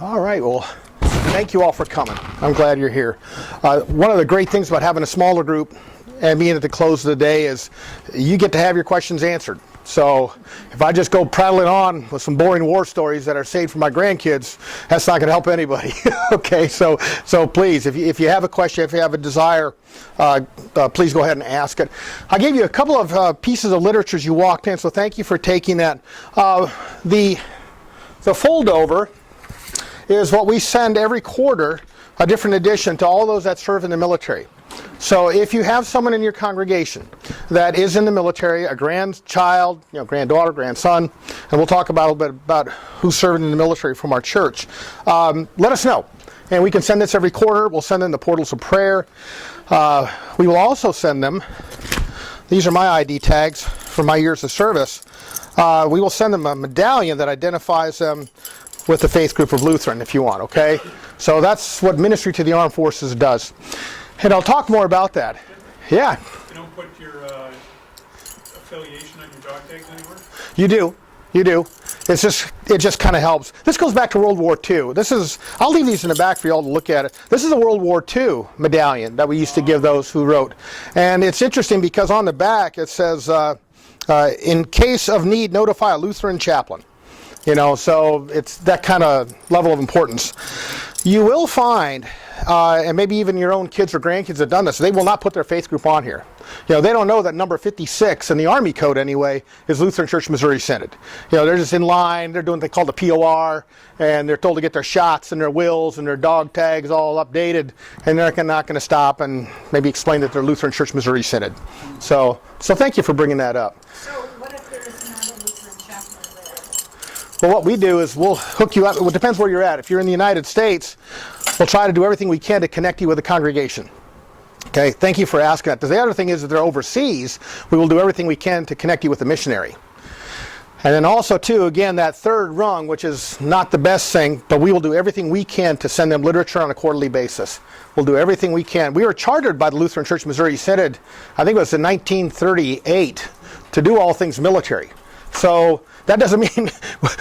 All right, well, thank you all for coming. I'm glad you're here. One of the great things about having a smaller group and being at the close of the day is you get to have your questions answered. So if I just go prattling on with some boring war stories that are saved for my grandkids, that's not going to help anybody. Okay, so please, if you have a question, if you have a desire, please go ahead and ask it. I gave you a couple of pieces of literature as you walked in, so thank you for taking that. The foldover is what we send every quarter, a different edition to all those that serve in the military. So if you have someone in your congregation that is in the military, a grandchild, granddaughter, grandson, and we'll talk about a little bit about who's serving in the military from our church, let us know. And we can send this every quarter. We'll send them the portals of prayer. We will also send them, these are my ID tags for my years of service. We will send them a medallion that identifies them with the faith group of Lutheran, if you want, okay? So that's what Ministry to the Armed Forces does. And I'll talk more about that. Yeah? You don't put your affiliation on your dog tags anywhere? You do. It just kind of helps. This goes back to World War II. I'll leave these in the back for you all to look at it. This is a World War II medallion that we used to give those who wrote. And it's interesting because on the back it says, in case of need, notify a Lutheran chaplain. So it's that kind of level of importance. You will find, and maybe even your own kids or grandkids have done this, they will not put their faith group on here. They don't know that number 56 in the Army Code anyway is Lutheran Church Missouri Synod. They're just in line, they're doing what they call the POR, and they're told to get their shots and their wills and their dog tags all updated, and they're not going to stop and maybe explain that they're Lutheran Church Missouri Synod. So thank you for bringing that up. So what if there is not a Lutheran chaplain there? Well, what we do is we'll hook you up. It depends where you're at. If you're in the United States, we'll try to do everything we can to connect you with a congregation. Okay, thank you for asking that. The other thing is, if they're overseas, we will do everything we can to connect you with a missionary. And then also, too, again, that third rung, which is not the best thing, but we will do everything we can to send them literature on a quarterly basis. We'll do everything we can. We were chartered by the Lutheran Church Missouri Synod, I think it was in 1938, to do all things military. So that doesn't mean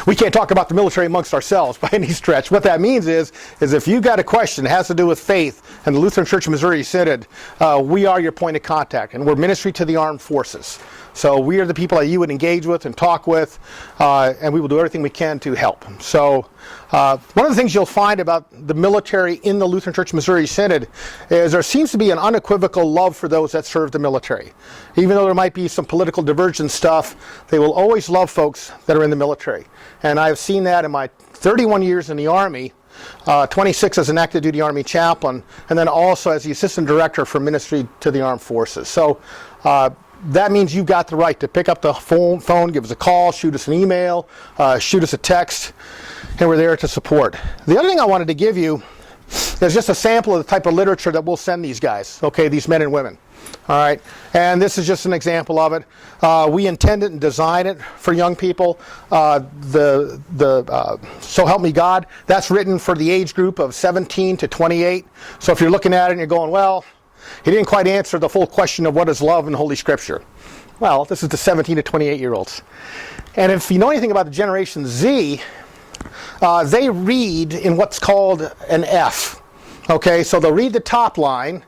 we can't talk about the military amongst ourselves by any stretch. What that means is if you've got a question that has to do with faith and the Lutheran Church Missouri Synod, we are your point of contact, and we're Ministry to the Armed Forces. So we are the people that you would engage with and talk with, and we will do everything we can to help. So one of the things you'll find about the military in the Lutheran Church Missouri Synod is there seems to be an unequivocal love for those that serve the military. Even though there might be some political divergent stuff, they will always love folks that are in the military. And I've seen that in my 31 years in the Army, 26 as an active duty Army chaplain, and then also as the assistant director for Ministry to the Armed Forces. So that means you've got the right to pick up the phone, give us a call, shoot us an email, shoot us a text, and we're there to support. The other thing I wanted to give you is just a sample of the type of literature that we'll send these guys, okay, these men and women. All right, and this is just an example of it. We intend it and design it for young people. So Help Me God, that's written for the age group of 17 to 28. So if you're looking at it and you're going, well, he didn't quite answer the full question of what is love in Holy Scripture. Well, this is the 17 to 28-year-olds. And if you know anything about the Generation Z, they read in what's called an F. Okay, so they'll read the top line,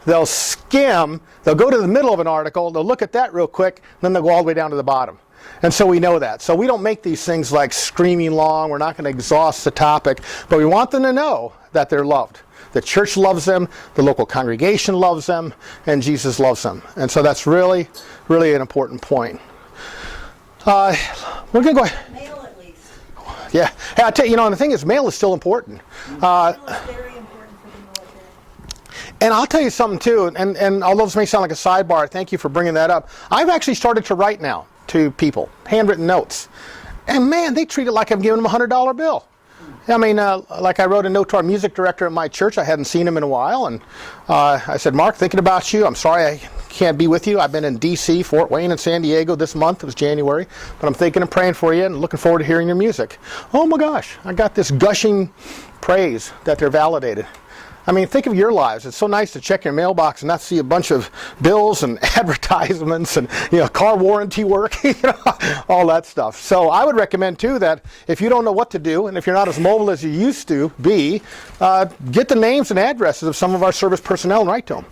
they'll skim, they'll go to the middle of an article, they'll look at that real quick, then they'll go all the way down to the bottom. And so we know that. So we don't make these things like screaming long, we're not going to exhaust the topic, but we want them to know that they're loved. The church loves them, the local congregation loves them, and Jesus loves them. And so that's really, really an important point. We're going to go ahead. Mail at least. Yeah. Hey, I tell you, and the thing is, mail is still important. Mail is very important for the military. And I'll tell you something too, and although this may sound like a sidebar, thank you for bringing that up. I've actually started to write now to people, handwritten notes. And man, they treat it like I'm giving them a $100 bill. I mean, like I wrote a note to our music director at my church. I hadn't seen him in a while. And I said, Mark, thinking about you. I'm sorry I can't be with you. I've been in D.C., Fort Wayne, and San Diego this month. It was January. But I'm thinking and praying for you and looking forward to hearing your music. Oh, my gosh. I got this gushing praise that they're validated. I mean, think of your lives. It's so nice to check your mailbox and not see a bunch of bills and advertisements and car warranty work, all that stuff. So I would recommend too that if you don't know what to do and if you're not as mobile as you used to be, get the names and addresses of some of our service personnel and write to them.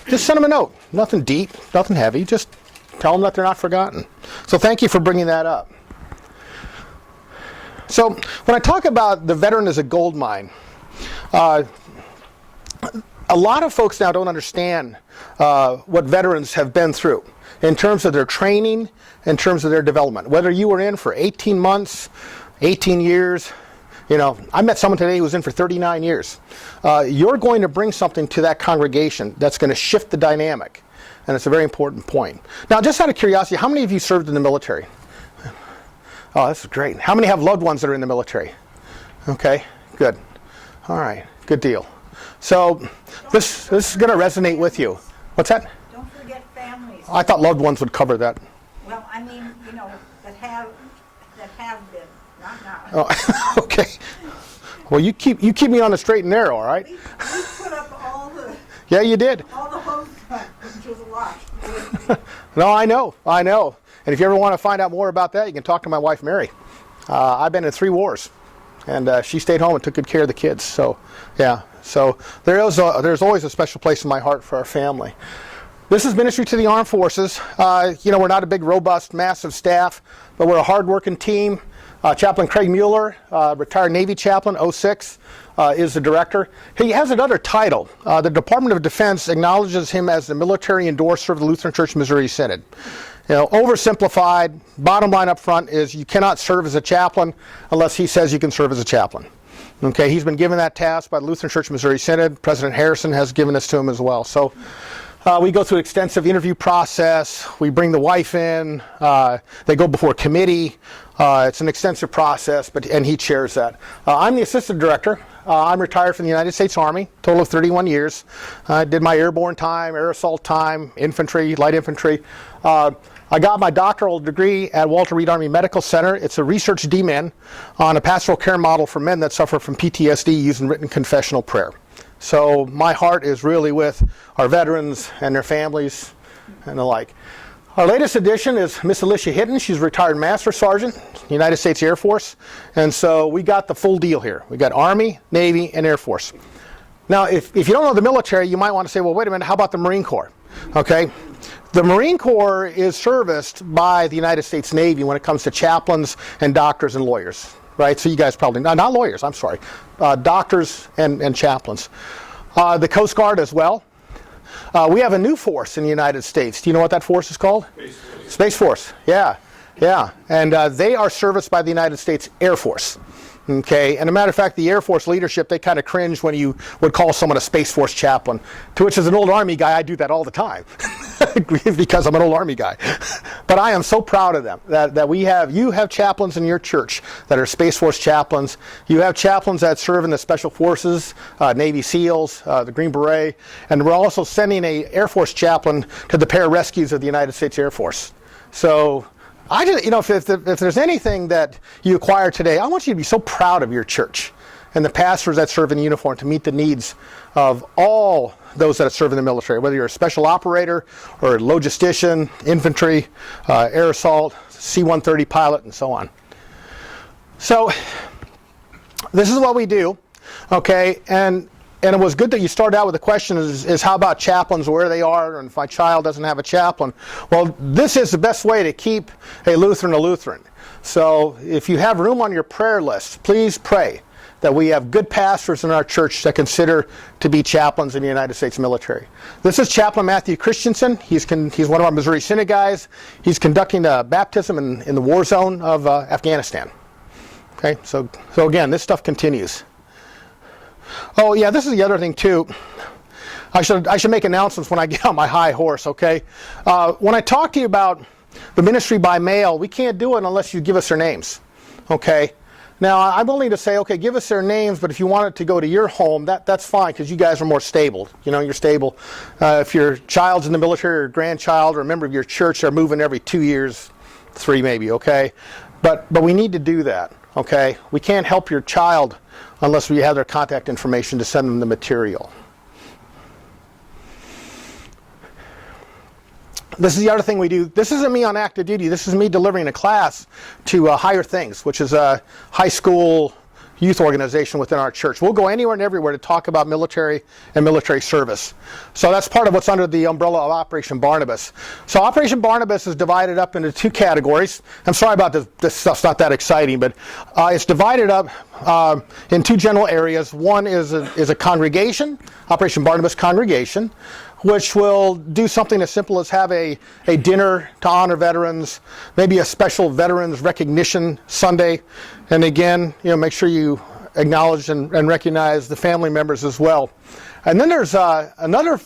Just send them a note. Nothing deep, nothing heavy. Just tell them that they're not forgotten. So thank you for bringing that up. So when I talk about the veteran as a gold mine, a lot of folks now don't understand what veterans have been through in terms of their training, in terms of their development. Whether you were in for 18 months, 18 years, I met someone today who was in for 39 years. You're going to bring something to that congregation that's going to shift the dynamic, and it's a very important point. Now, just out of curiosity, how many of you served in the military? Oh, this is great. How many have loved ones that are in the military? Okay, good. All right, good deal. So this is going to resonate with you. What's that? Don't forget families. I thought loved ones would cover that. Well, I mean, that have been, not now. Oh, okay. Well, you keep me on the straight and narrow, all right? We put up all the Yeah, you did. home stuff, which was a lot. No, I know. And if you ever want to find out more about that, you can talk to my wife, Mary. I've been in 3 wars, and she stayed home and took good care of the kids. So, yeah. So there's always a special place in my heart for our family. This is ministry to the armed forces. We're not a big, robust, massive staff, but we're a hard-working team. Chaplain Craig Mueller, retired Navy chaplain, 06, is the director. He has another title. The Department of Defense acknowledges him as the military endorser of the Lutheran Church Missouri Synod. Oversimplified, bottom line up front is you cannot serve as a chaplain unless he says you can serve as a chaplain. Okay, he's been given that task by the Lutheran Church Missouri Synod. President Harrison has given this to him as well. So we go through an extensive interview process. We bring the wife in. They go before a committee. It's an extensive process, and he chairs that. I'm the assistant director. I'm retired from the United States Army, total of 31 years. I did my airborne time, air assault time, infantry, light infantry. I got my doctoral degree at Walter Reed Army Medical Center. It's a research DMin on a pastoral care model for men that suffer from PTSD using written confessional prayer. So my heart is really with our veterans and their families and the like. Our latest addition is Miss Alicia Hinton. She's a retired Master Sergeant, United States Air Force. And so we got the full deal here. We got Army, Navy, and Air Force. Now, if you don't know the military, you might want to say, well, wait a minute, how about the Marine Corps? Okay. The Marine Corps is serviced by the United States Navy when it comes to chaplains and doctors and lawyers, right? So you guys probably, not lawyers, I'm sorry, doctors and chaplains. The Coast Guard as well. We have a new force in the United States. Do you know what that force is called? Space Force. Space Force, yeah. And they are serviced by the United States Air Force. Okay, and a matter of fact, the Air Force leadership, they kind of cringe when you would call someone a Space Force chaplain, to which as an old Army guy, I do that all the time because I'm an old Army guy. But I am so proud of them that you have chaplains in your church that are Space Force chaplains. You have chaplains that serve in the Special Forces, Navy SEALs, the Green Beret, and we're also sending an Air Force chaplain to the pararescues of the United States Air Force. So I just, if there's anything that you acquire today, I want you to be so proud of your church and the pastors that serve in uniform to meet the needs of all those that serve in the military, whether you're a special operator or a logistician, infantry, air assault, C-130 pilot, and so on. So this is what we do, okay? And it was good that you started out with the question is how about chaplains, where they are, and if my child doesn't have a chaplain. Well, this is the best way to keep a Lutheran. So if you have room on your prayer list, please pray that we have good pastors in our church that consider to be chaplains in the United States military. This is Chaplain Matthew Christensen. He's one of our Missouri Synod guys. He's conducting a baptism in the war zone of Afghanistan. Okay, so again, this stuff continues. Oh yeah, this is the other thing too. I should make announcements when I get on my high horse, okay? When I talk to you about the ministry by mail, we can't do it unless you give us their names, okay? Now, I'm willing to say, okay, give us their names, but if you want it to go to your home, that's fine, because you guys are more stable. You're stable. If your child's in the military or grandchild or a member of your church, they're moving every 2 years, 3 maybe, okay? But we need to do that, okay? We can't help your child unless we have their contact information to send them the material. This is the other thing we do. This isn't me on active duty. This is me delivering a class to Higher Things, which is a high school youth organization within our church. We'll go anywhere and everywhere to talk about military and military service. So that's part of what's under the umbrella of Operation Barnabas. So Operation Barnabas is divided up into two categories. I'm sorry about this. This stuff's not that exciting, but it's divided up in two general areas. One is a congregation, Operation Barnabas congregation, which will do something as simple as have a dinner to honor veterans, maybe a special Veterans Recognition Sunday, and again, make sure you acknowledge and recognize the family members as well. And then there's another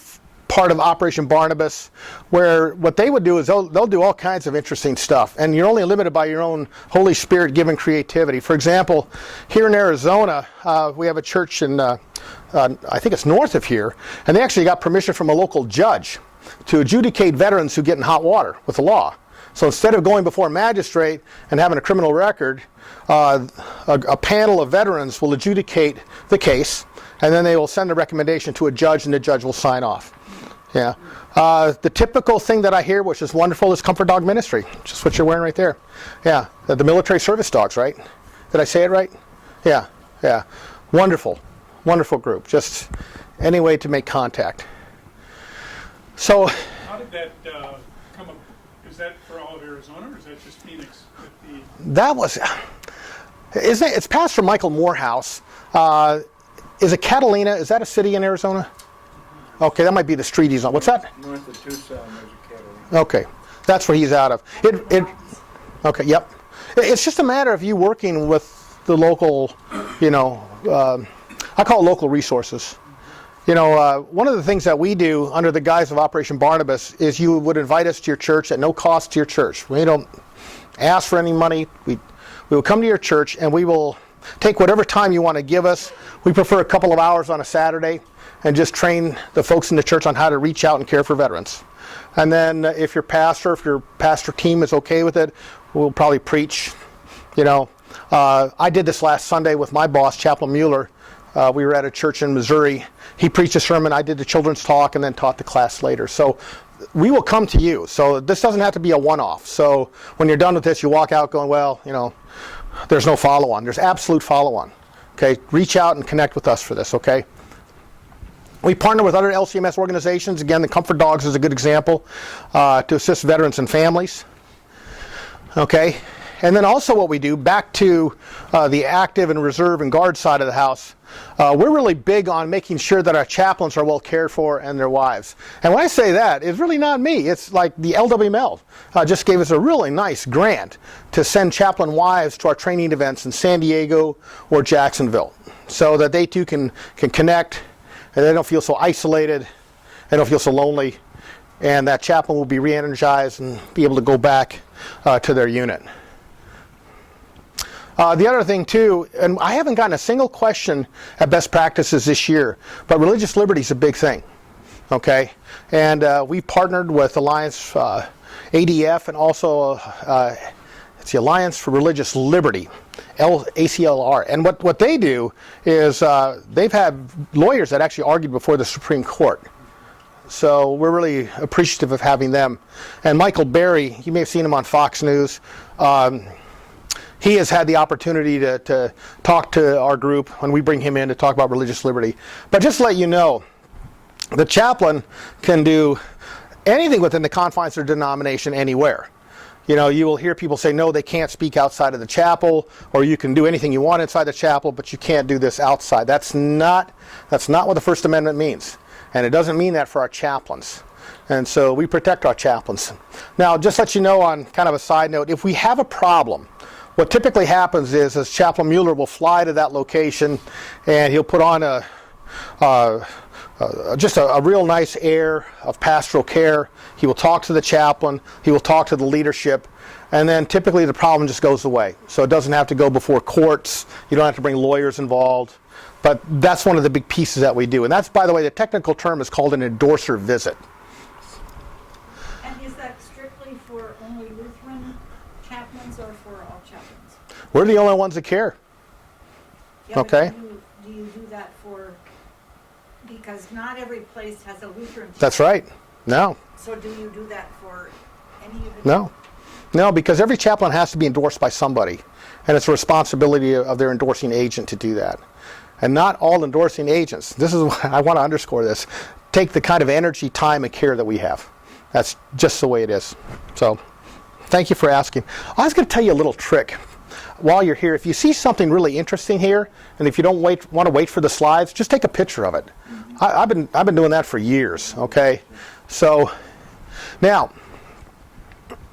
part of Operation Barnabas where what they would do is they'll do all kinds of interesting stuff, and you're only limited by your own Holy Spirit-given creativity. For example, here in Arizona, we have a church in I think it's north of here, and they actually got permission from a local judge to adjudicate veterans who get in hot water with the law. So instead of going before a magistrate and having a criminal record, a panel of veterans will adjudicate the case, and then they will send a recommendation to a judge, and the judge will sign off. Yeah. The typical thing that I hear, which is wonderful, is Comfort Dog Ministry, which is what you're wearing right there. Yeah. The military service dogs, right? Did I say it right? Yeah. Yeah. Wonderful. Wonderful group. Just any way to make contact. So, How did that come up? Is that for all of Arizona, or is that just Phoenix? that was, it's Pastor Michael Morehouse. Is it Catalina? Is that a city in Arizona? Okay, that might be the street he's on. What's that? North of Tucson, there's a Catalina. Okay, that's where he's out of. Okay, yep. It's just a matter of you working with the local, I call it local resources. One of the things that we do under the guise of Operation Barnabas is you would invite us to your church at no cost to your church. We don't ask for any money. We will come to your church, and we will take whatever time you want to give us. We prefer a couple of hours on a Saturday and just train the folks in the church on how to reach out and care for veterans. And then if your pastor team is okay with it, we'll probably preach. I did this last Sunday with my boss, Chaplain Mueller. We were at a church in Missouri. He preached a sermon. I did the children's talk and then taught the class later. So we will come to you. So this doesn't have to be a one-off. So when you're done with this, you walk out going, well, there's no follow-on. There's absolute follow-on. Okay, reach out and connect with us for this, okay? We partner with other LCMS organizations. Again, the Comfort Dogs is a good example to assist veterans and families. Okay, and then also what we do, back to the active and reserve and guard side of the house, we're really big on making sure that our chaplains are well cared for and their wives. And when I say that, it's really not me. It's like the LWML just gave us a really nice grant to send chaplain wives to our training events in San Diego or Jacksonville so that they too can connect and they don't feel so isolated, they don't feel so lonely, and that chaplain will be re-energized and be able to go back to their unit. The other thing too, and I haven't gotten a single question at best practices this year, but religious liberty is a big thing, okay? And we've partnered with Alliance ADF and also it's the Alliance for Religious Liberty, ACLR. And what they do is they've had lawyers that actually argued before the Supreme Court. So we're really appreciative of having them. And Michael Berry, you may have seen him on Fox News. He has had the opportunity to talk to our group when we bring him in to talk about religious liberty. But just to let you know, the chaplain can do anything within the confines of their denomination anywhere. You will hear people say, no, they can't speak outside of the chapel, or you can do anything you want inside the chapel, but you can't do this outside. That's not what the First Amendment means. And it doesn't mean that for our chaplains. And so we protect our chaplains. Now, just to let you know on kind of a side note, if we have a problem, what typically happens is Chaplain Mueller will fly to that location and he'll put on just a real nice air of pastoral care. He will talk to the chaplain, he will talk to the leadership, and then typically the problem just goes away. So it doesn't have to go before courts, you don't have to bring lawyers involved, but that's one of the big pieces that we do. And that's, by the way, the technical term is called an endorser visit. And is that strictly for only Lutheran chaplains or for all chaplains? We're the only ones that care. Yeah, Okay. but do you do that for, because not every place has a Lutheran church. That's right. No. So do you do that for any of the? No. No, because every chaplain has to be endorsed by somebody. And it's a responsibility of their endorsing agent to do that. And not all endorsing agents, this is why I want to underscore this, take the kind of energy, time, and care that we have. That's just the way it is. So, thank you for asking. I was going to tell you a little trick. While you're here, if you see something really interesting here, and if you don't want to wait for the slides, just take a picture of it. I've been doing that for years, okay? So, now,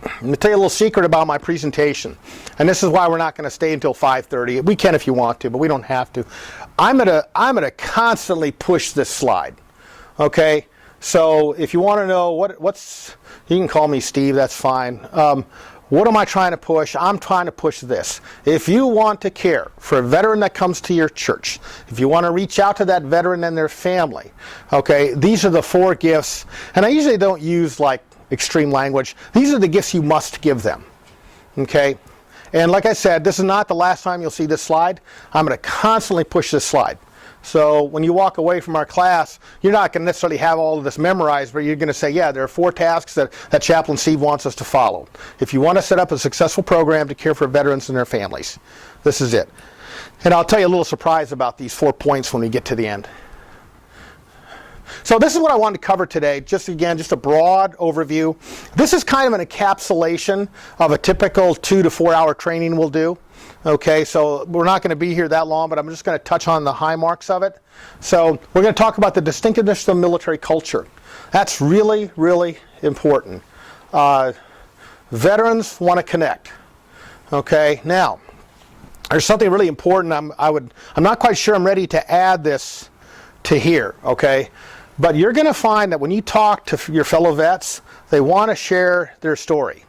let me tell you a little secret about my presentation. And this is why we're not going to stay until 5:30. We can if you want to, but we don't have to. I'm gonna constantly push this slide. Okay? So if you want to know what's, you can call me Steve, that's fine. What am I trying to push? I'm trying to push this. If you want to care for a veteran that comes to your church, if you want to reach out to that veteran and their family, okay, these are the 4 gifts. And I usually don't use like extreme language. These are the gifts you must give them. Okay? And like I said, this is not the last time you'll see this slide. I'm going to constantly push this slide. So when you walk away from our class, you're not going to necessarily have all of this memorized, but you're going to say, yeah, there are 4 tasks that Chaplain Steve wants us to follow. If you want to set up a successful program to care for veterans and their families, this is it. And I'll tell you a little surprise about these 4 points when we get to the end. So this is what I wanted to cover today. Just a broad overview. This is kind of an encapsulation of a typical 2 to 4 hour training we'll do. Okay, so we're not going to be here that long, but I'm just going to touch on the high marks of it. So we're going to talk about the distinctiveness of military culture. That's really, really important. Veterans want to connect. Okay, now there's something really important. I'm not quite sure I'm ready to add this to here. Okay. But you're going to find that when you talk to your fellow vets, they want to share their story,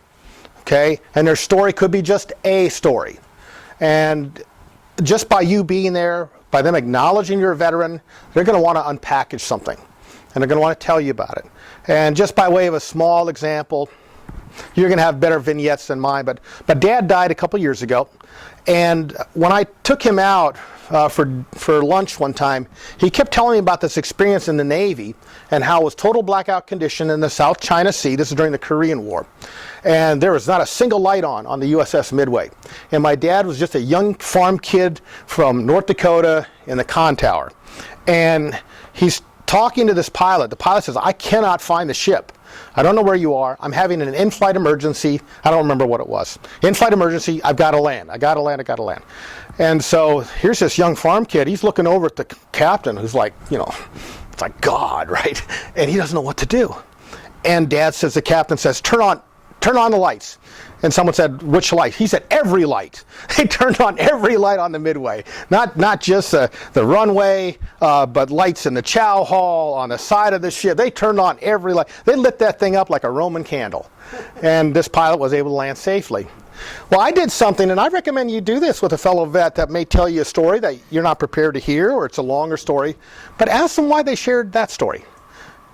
okay? And their story could be just a story. And just by you being there, by them acknowledging you're a veteran, they're going to want to unpackage something. And they're going to want to tell you about it. And just by way of a small example, you're going to have better vignettes than mine, but Dad died a couple years ago. And when I took him out for lunch one time, he kept telling me about this experience in the Navy and how it was total blackout condition in the South China Sea. This is during the Korean War. And there was not a single light on the USS Midway. And my dad was just a young farm kid from North Dakota in the con tower. And he's talking to this pilot. The pilot says, I cannot find the ship. I don't know where you are. I'm having an in-flight emergency. I don't remember what it was. In-flight emergency. I've got to land. I got to land. And so here's this young farm kid. He's looking over at the captain who's like, it's like God, right? And he doesn't know what to do. And the captain says, turn on the lights. And someone said, which light? He said, every light. They turned on every light on the Midway. Not just the runway, but lights in the chow hall, on the side of the ship. They turned on every light. They lit that thing up like a Roman candle. And this pilot was able to land safely. Well, I did something, and I recommend you do this with a fellow vet that may tell you a story that you're not prepared to hear, or it's a longer story. But ask them why they shared that story.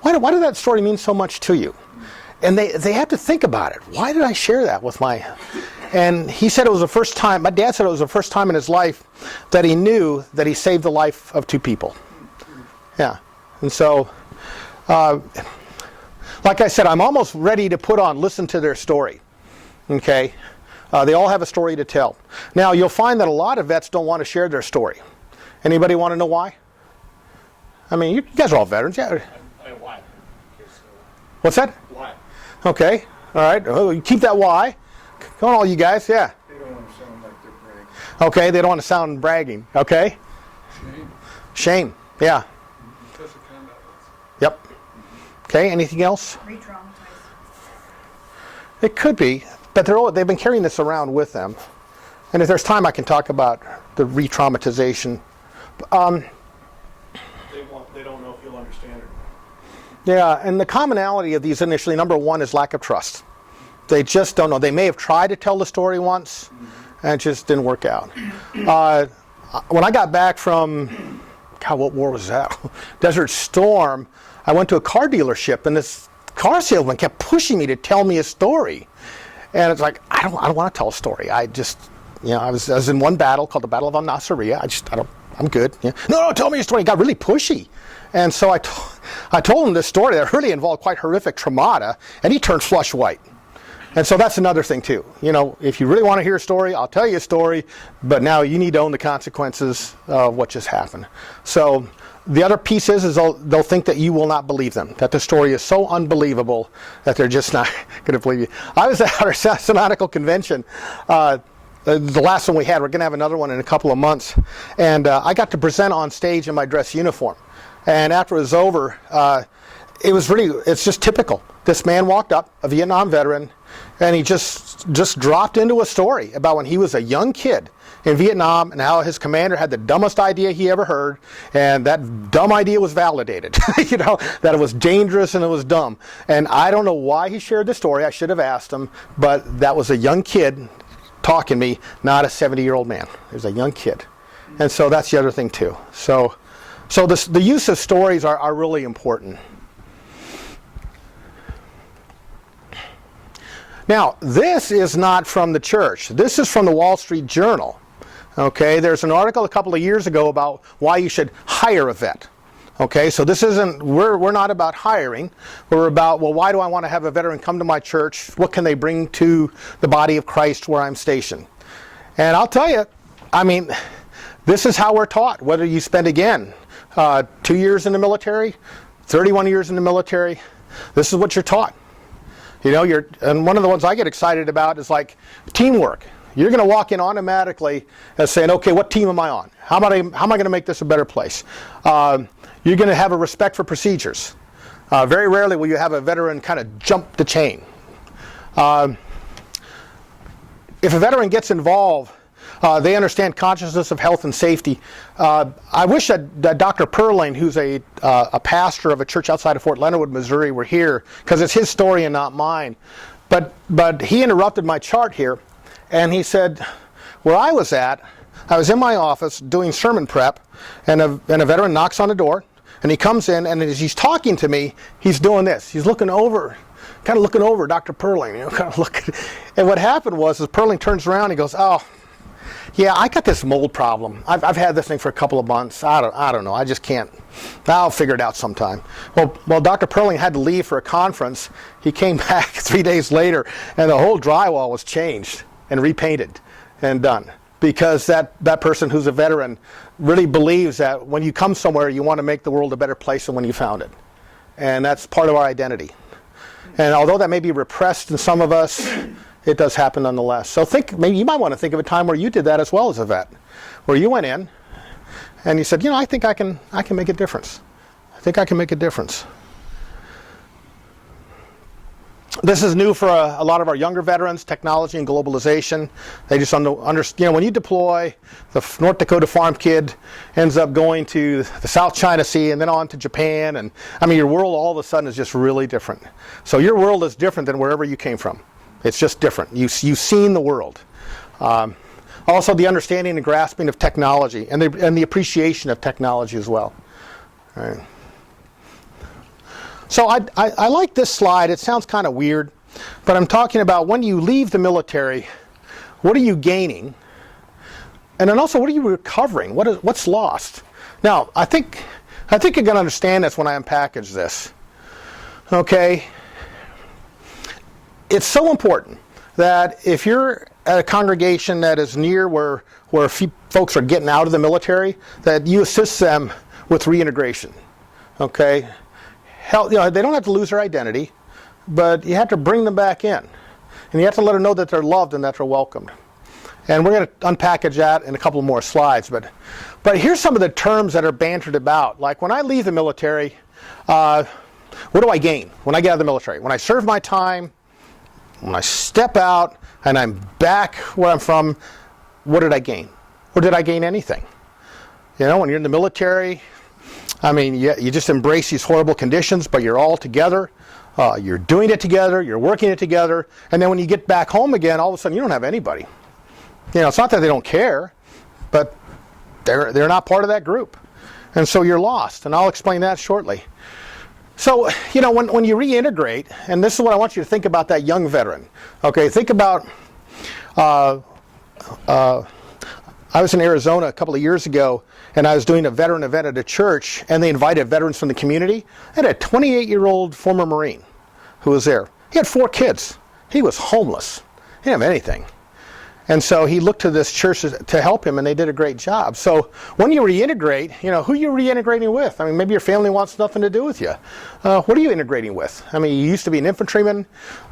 Why did that story mean so much to you? And they have to think about it. Why did I share that with and he said it was the first time, my dad said it was the first time in his life that he knew that he saved the life of 2 people. Yeah. And so, like I said, I'm almost ready to put on listen to their story. Okay? They all have a story to tell. Now, you'll find that a lot of vets don't want to share their story. Anybody want to know why? I mean, you guys are all veterans. Yeah. Why? What's that? Why? Okay, all right. Oh, keep that why. Come on, all you guys. Yeah. They don't want to sound like they're bragging. Okay, they don't want to sound bragging. Okay. Shame. Yeah. Because of combat ones. Yep. Okay. Anything else? Re-traumatized. It could be, but they've been carrying this around with them. And if there's time, I can talk about the re-traumatization. They don't know if you'll understand it. Yeah, and the commonality of these initially, number one, is lack of trust. They just don't know. They may have tried to tell the story once, and it just didn't work out. When I got back from, God, what war was that? Desert Storm, I went to a car dealership, and this car salesman kept pushing me to tell me a story. And it's like, I don't want to tell a story. I was in one battle called the Battle of Al-Nasiriyah. I I'm good. Yeah. No, tell me your story. He got really pushy. And so I told him this story that really involved quite horrific traumata, and he turned flush white. And so that's another thing too. If you really want to hear a story, I'll tell you a story, but now you need to own the consequences of what just happened. So the other piece is they'll think that you will not believe them, that the story is so unbelievable that they're just not going to believe you. I was at our synodical convention, the last one we had. We're going to have another one in a couple of months. And I got to present on stage in my dress uniform. And after it was over, it's just typical. This man walked up, a Vietnam veteran, and he just dropped into a story about when he was a young kid in Vietnam and how his commander had the dumbest idea he ever heard, and that dumb idea was validated. That it was dangerous and it was dumb. And I don't know why he shared the story. I should have asked him, but that was a young kid talking to me, not a 70-year-old man. It was a young kid. And so that's the other thing too. So the use of stories are really important. Now, this is not from the church. This is from the Wall Street Journal. Okay, there's an article a couple of years ago about why you should hire a vet. Okay, so this isn't, we're not about hiring. We're about, well, why do I want to have a veteran come to my church? What can they bring to the body of Christ where I'm stationed? And I'll tell you, this is how we're taught, whether you spend, again, 2 years in the military, 31 years in the military. This is what you're taught. And one of the ones I get excited about is like teamwork. You're going to walk in automatically as saying, okay, what team am I on? How am I going to make this a better place? You're going to have a respect for procedures. Very rarely will you have a veteran kind of jump the chain. If a veteran gets involved, they understand consciousness of health and safety. I wish that Dr. Perling, who's a pastor of a church outside of Fort Leonard Wood, Missouri, were here, because it's his story and not mine. But he interrupted my chart here, and he said, where I was at, I was in my office doing sermon prep, and a veteran knocks on the door, and he comes in, and as he's talking to me, he's doing this. He's looking over Dr. Perling, kind of looking. And what happened was Perling turns around, and he goes, oh, yeah, I got this mold problem. I've had this thing for a couple of months. I don't know. I just can't. I'll figure it out sometime. Well, Dr. Perling had to leave for a conference. He came back 3 days later, and the whole drywall was changed and repainted and done. Because that person who's a veteran really believes that when you come somewhere, you want to make the world a better place than when you found it. And that's part of our identity. And although that may be repressed in some of us, it does happen nonetheless. So maybe you might want to think of a time where you did that as well as a vet, where you went in and you said, I think I can make a difference. I think I can make a difference. This is new for a lot of our younger veterans, technology and globalization. They just understand, when you deploy, the North Dakota farm kid ends up going to the South China Sea and then on to Japan. And your world all of a sudden is just really different. So your world is different than wherever you came from. It's just different. You've seen the world. Also, the understanding and grasping of technology and the appreciation of technology as well. All right. So I like this slide. It sounds kind of weird, but I'm talking about when you leave the military, what are you gaining? And then also, what are you recovering? What's lost? Now, I think you're going to understand this when I unpackage this. Okay? It's so important that if you're at a congregation that is near where folks are getting out of the military, that you assist them with reintegration. Okay? They don't have to lose their identity, but you have to bring them back in. And you have to let them know that they're loved and that they're welcomed. And we're going to unpackage that in a couple more slides. But here's some of the terms that are bantered about. Like when I leave the military, what do I gain when I get out of the military? When I serve my time, when I step out and I'm back where I'm from, what did I gain? Or did I gain anything? When you're in the military, you just embrace these horrible conditions, but you're all together. You're doing it together. You're working it together. And then when you get back home again, all of a sudden you don't have anybody. It's not that they don't care, but they're not part of that group. And so you're lost. And I'll explain that shortly. So, when you reintegrate, and this is what I want you to think about that young veteran. Okay, think about I was in Arizona a couple of years ago, and I was doing a veteran event at a church, and they invited veterans from the community. I had a 28-year-old former Marine who was there. He had 4 kids. He was homeless. He didn't have anything. And so he looked to this church to help him, and they did a great job. So when you reintegrate, who are you reintegrating with? I mean, maybe your family wants nothing to do with you. What are you integrating with? I mean, you used to be an infantryman.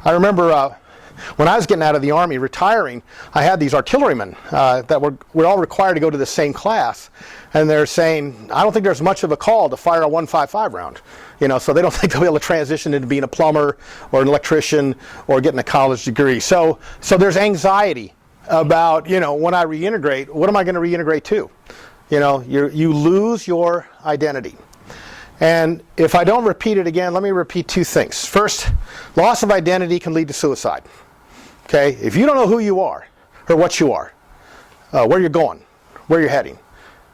I remember when I was getting out of the Army, retiring, I had these artillerymen that were all required to go to the same class. And they're saying, I don't think there's much of a call to fire a 155 round. So they don't think they'll be able to transition into being a plumber or an electrician or getting a college degree. So there's anxiety about, when I reintegrate, what am I going to reintegrate to? You lose your identity. And if I don't repeat it again, let me repeat 2 things. First, loss of identity can lead to suicide. Okay, if you don't know who you are or what you are, where you're going, where you're heading,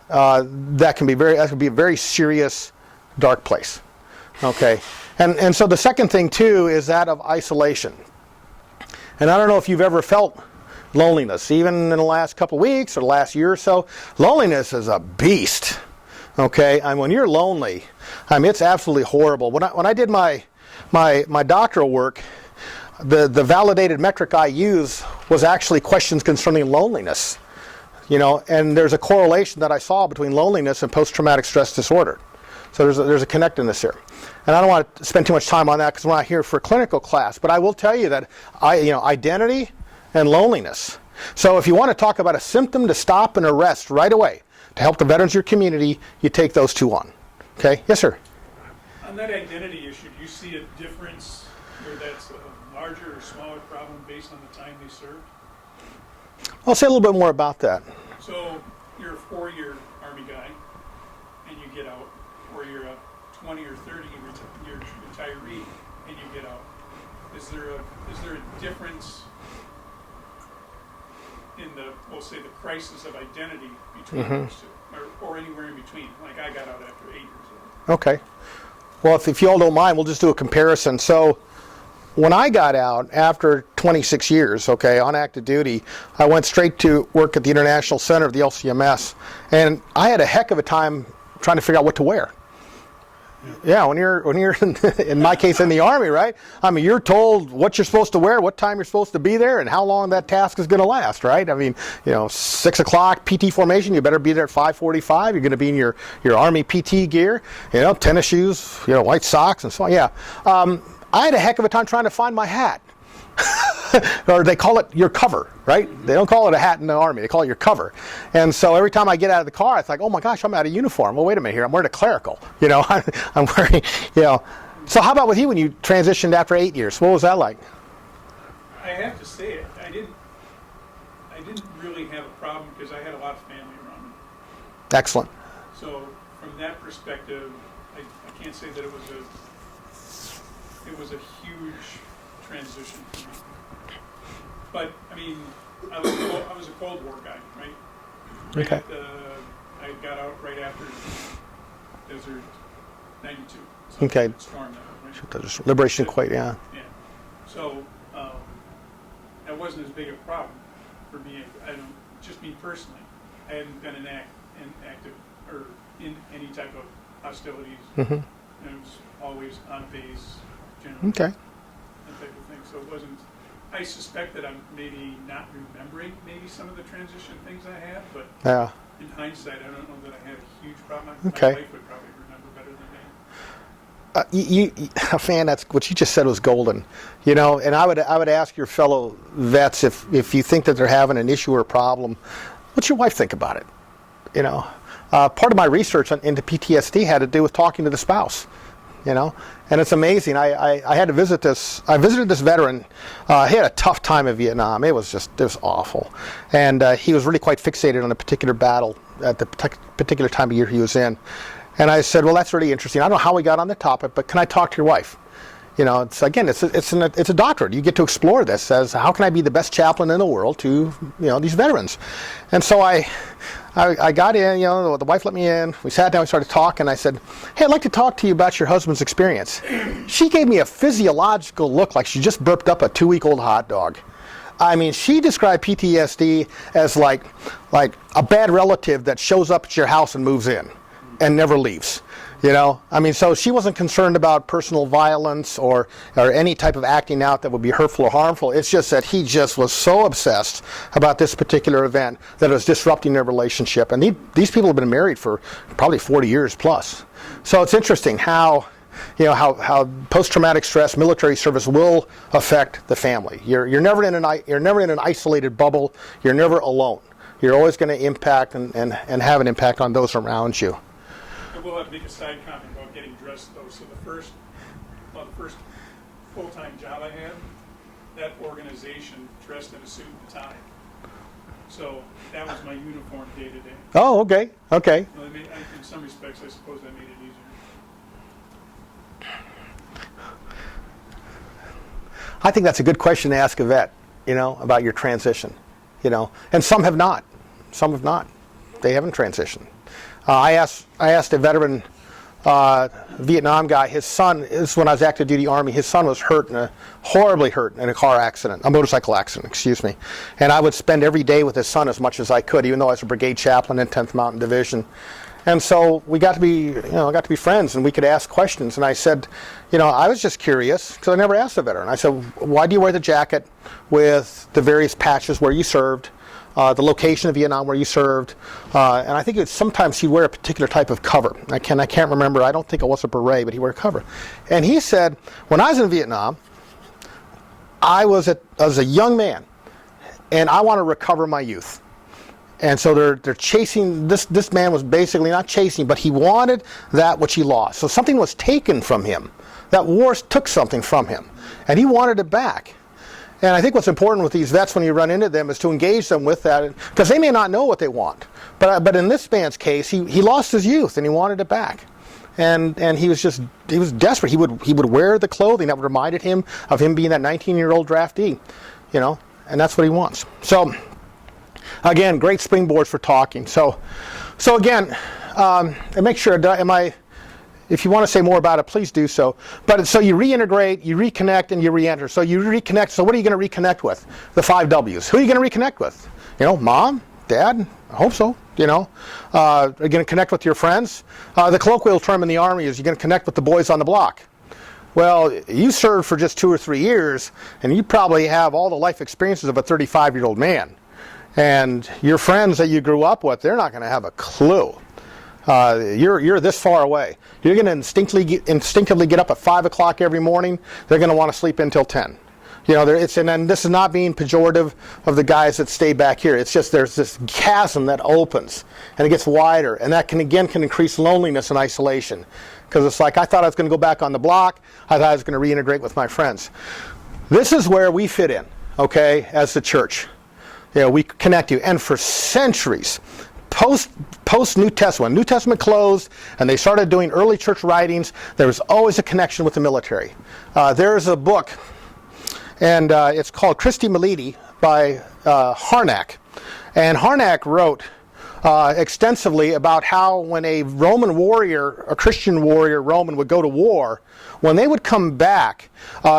that can be a very serious, dark place. Okay, and so the second thing too is that of isolation. And I don't know if you've ever felt loneliness, even in the last couple of weeks or the last year or so. Loneliness is a beast. Okay, and when you're lonely, it's absolutely horrible. When I did my doctoral work, the validated metric I used was actually questions concerning loneliness. And there's a correlation that I saw between loneliness and post-traumatic stress disorder. So there's a connectedness here. And I don't want to spend too much time on that because we're not here for a clinical class. But I will tell you that identity and loneliness. So if you want to talk about a symptom to stop and arrest right away to help the veterans of your community, you take those 2 on. Okay? Yes, sir. On that identity issue, do you see a difference where that's a larger or smaller problem based on the time they served? I'll say a little bit more about that. So you're a 4-year Army guy, and you get out, or you're a 20 or 30-year retiree, and you get out. Is there a difference in we'll say the crisis of identity between those 2, or anywhere in between? Like I got out after 8 years old. Okay. Well, if you all don't mind, we'll just do a comparison. So when I got out after 26 years, on active duty, I went straight to work at the International Center of the LCMS, and I had a heck of a time trying to figure out what to wear. Yeah, when you're in my case in the Army, right? I mean, you're told what you're supposed to wear, what time you're supposed to be there, and how long that task is going to last, right? I mean, 6 o'clock PT formation, you better be there at 5:45. You're going to be in your Army PT gear, tennis shoes, white socks, and so on. Yeah, I had a heck of a time trying to find my hat. Or they call it your cover, right? They don't call it a hat in the Army. They call it your cover. And so every time I get out of the car, it's like, oh my gosh, I'm out of uniform. Well, wait a minute here. I'm wearing a clerical. I'm wearing, So how about with you when you transitioned after 8 years? What was that like? I have to say it. I didn't really have a problem because I had a lot of family around me. Excellent. So from that perspective, I can't say that it was a huge transition for me. But I mean, I was a Cold War guy, right? Okay. I got out right after Desert 92. So Okay. Storm that, right? Liberation quite, yeah. Yeah. So that wasn't as big a problem for me. Just me personally. I hadn't been active or in any type of hostilities. Mm-hmm. And it was always on base, generally. Okay. That type of thing. So it wasn't. I suspect that I'm maybe not remembering maybe some of the transition things I had, but Yeah. in hindsight, I don't know that I had a huge problem. Okay. My wife would probably remember better than me. Fan, that's what you just said was golden, And I would ask your fellow vets if you think that they're having an issue or a problem, what's your wife think about it? Part of my research into PTSD had to do with talking to the spouse, and it's amazing. I had to visit this. I visited this veteran. He had a tough time in Vietnam. It was awful, and he was really quite fixated on a particular battle at the particular time of year he was in. And I said, well, that's really interesting. I don't know how we got on the topic, but can I talk to your wife? It's a doctorate. You get to explore this as how can I be the best chaplain in the world to these veterans. And so I got in. The wife let me in. We sat down. We started talking. I said, hey, I'd like to talk to you about your husband's experience. She gave me a physiological look like she just burped up a 2-week-old hot dog. I mean, she described PTSD as like a bad relative that shows up at your house and moves in and never leaves. You know, I mean, so she wasn't concerned about personal violence or any type of acting out that would be hurtful or harmful. It's just that he just was so obsessed about this particular event that it was disrupting their relationship. And these people have been married for probably 40 years plus. So it's interesting how post-traumatic stress, military service will affect the family. You're never in an isolated bubble. You're never alone. You're always going to impact and have an impact on those around you. I will have to make a side comment about getting dressed, though. So the first full-time job I had, that organization dressed in a suit and tie. So that was my uniform day to day. Oh, okay. Okay. Well, in some respects, I suppose that made it easier. I think that's a good question to ask a vet, about your transition, and some have not. Some have not. They haven't transitioned. I asked a veteran Vietnam guy, his son, this is when I was active duty Army, his son was horribly hurt in a car accident, a motorcycle accident, excuse me. And I would spend every day with his son as much as I could, even though I was a brigade chaplain in 10th Mountain Division. And so we got to be friends, and we could ask questions. And I said, I was just curious, because I never asked a veteran. I said, why do you wear the jacket with the various patches where you served? The location of Vietnam where you served, and I think sometimes he'd wear a particular type of cover. I can't remember. I don't think it was a beret, but he wore a cover. And he said, when I was in Vietnam, I was a young man, and I want to recover my youth. And so they're chasing. This man was basically not chasing, but he wanted that which he lost. So something was taken from him. That war took something from him, and he wanted it back. And I think what's important with these vets when you run into them is to engage them with that, because they may not know what they want. But in this man's case, he lost his youth and he wanted it back. And he was desperate. He would wear the clothing that reminded him of him being that 19-year-old draftee, and that's what he wants. So again, great springboards for talking. So again, and make sure, if you want to say more about it, please do so. But so you reintegrate, you reconnect, and you reenter. So you reconnect. So what are you going to reconnect with? The 5 W's. Who are you going to reconnect with? Mom, Dad. I hope so. Are you going to connect with your friends? The colloquial term in the Army is you're going to connect with the boys on the block. Well, you served for just 2 or 3 years, and you probably have all the life experiences of a 35-year-old man. And your friends that you grew up with, they're not going to have a clue. You're this far away. You're going to instinctively get up at 5 o'clock every morning. They're going to want to sleep until 10. And this is not being pejorative of the guys that stay back here. It's just there's this chasm that opens and it gets wider, and that can increase loneliness and isolation. Because it's like, I thought I was going to go back on the block. I thought I was going to reintegrate with my friends. This is where we fit in, okay, as the church. We connect you. And for centuries, post New Testament, when New Testament closed and they started doing early church writings, there was always a connection with the military. There's a book, and it's called Christi Militi by Harnack. And Harnack wrote extensively about how when a Roman warrior, a Christian warrior Roman, would go to war, when they would come back,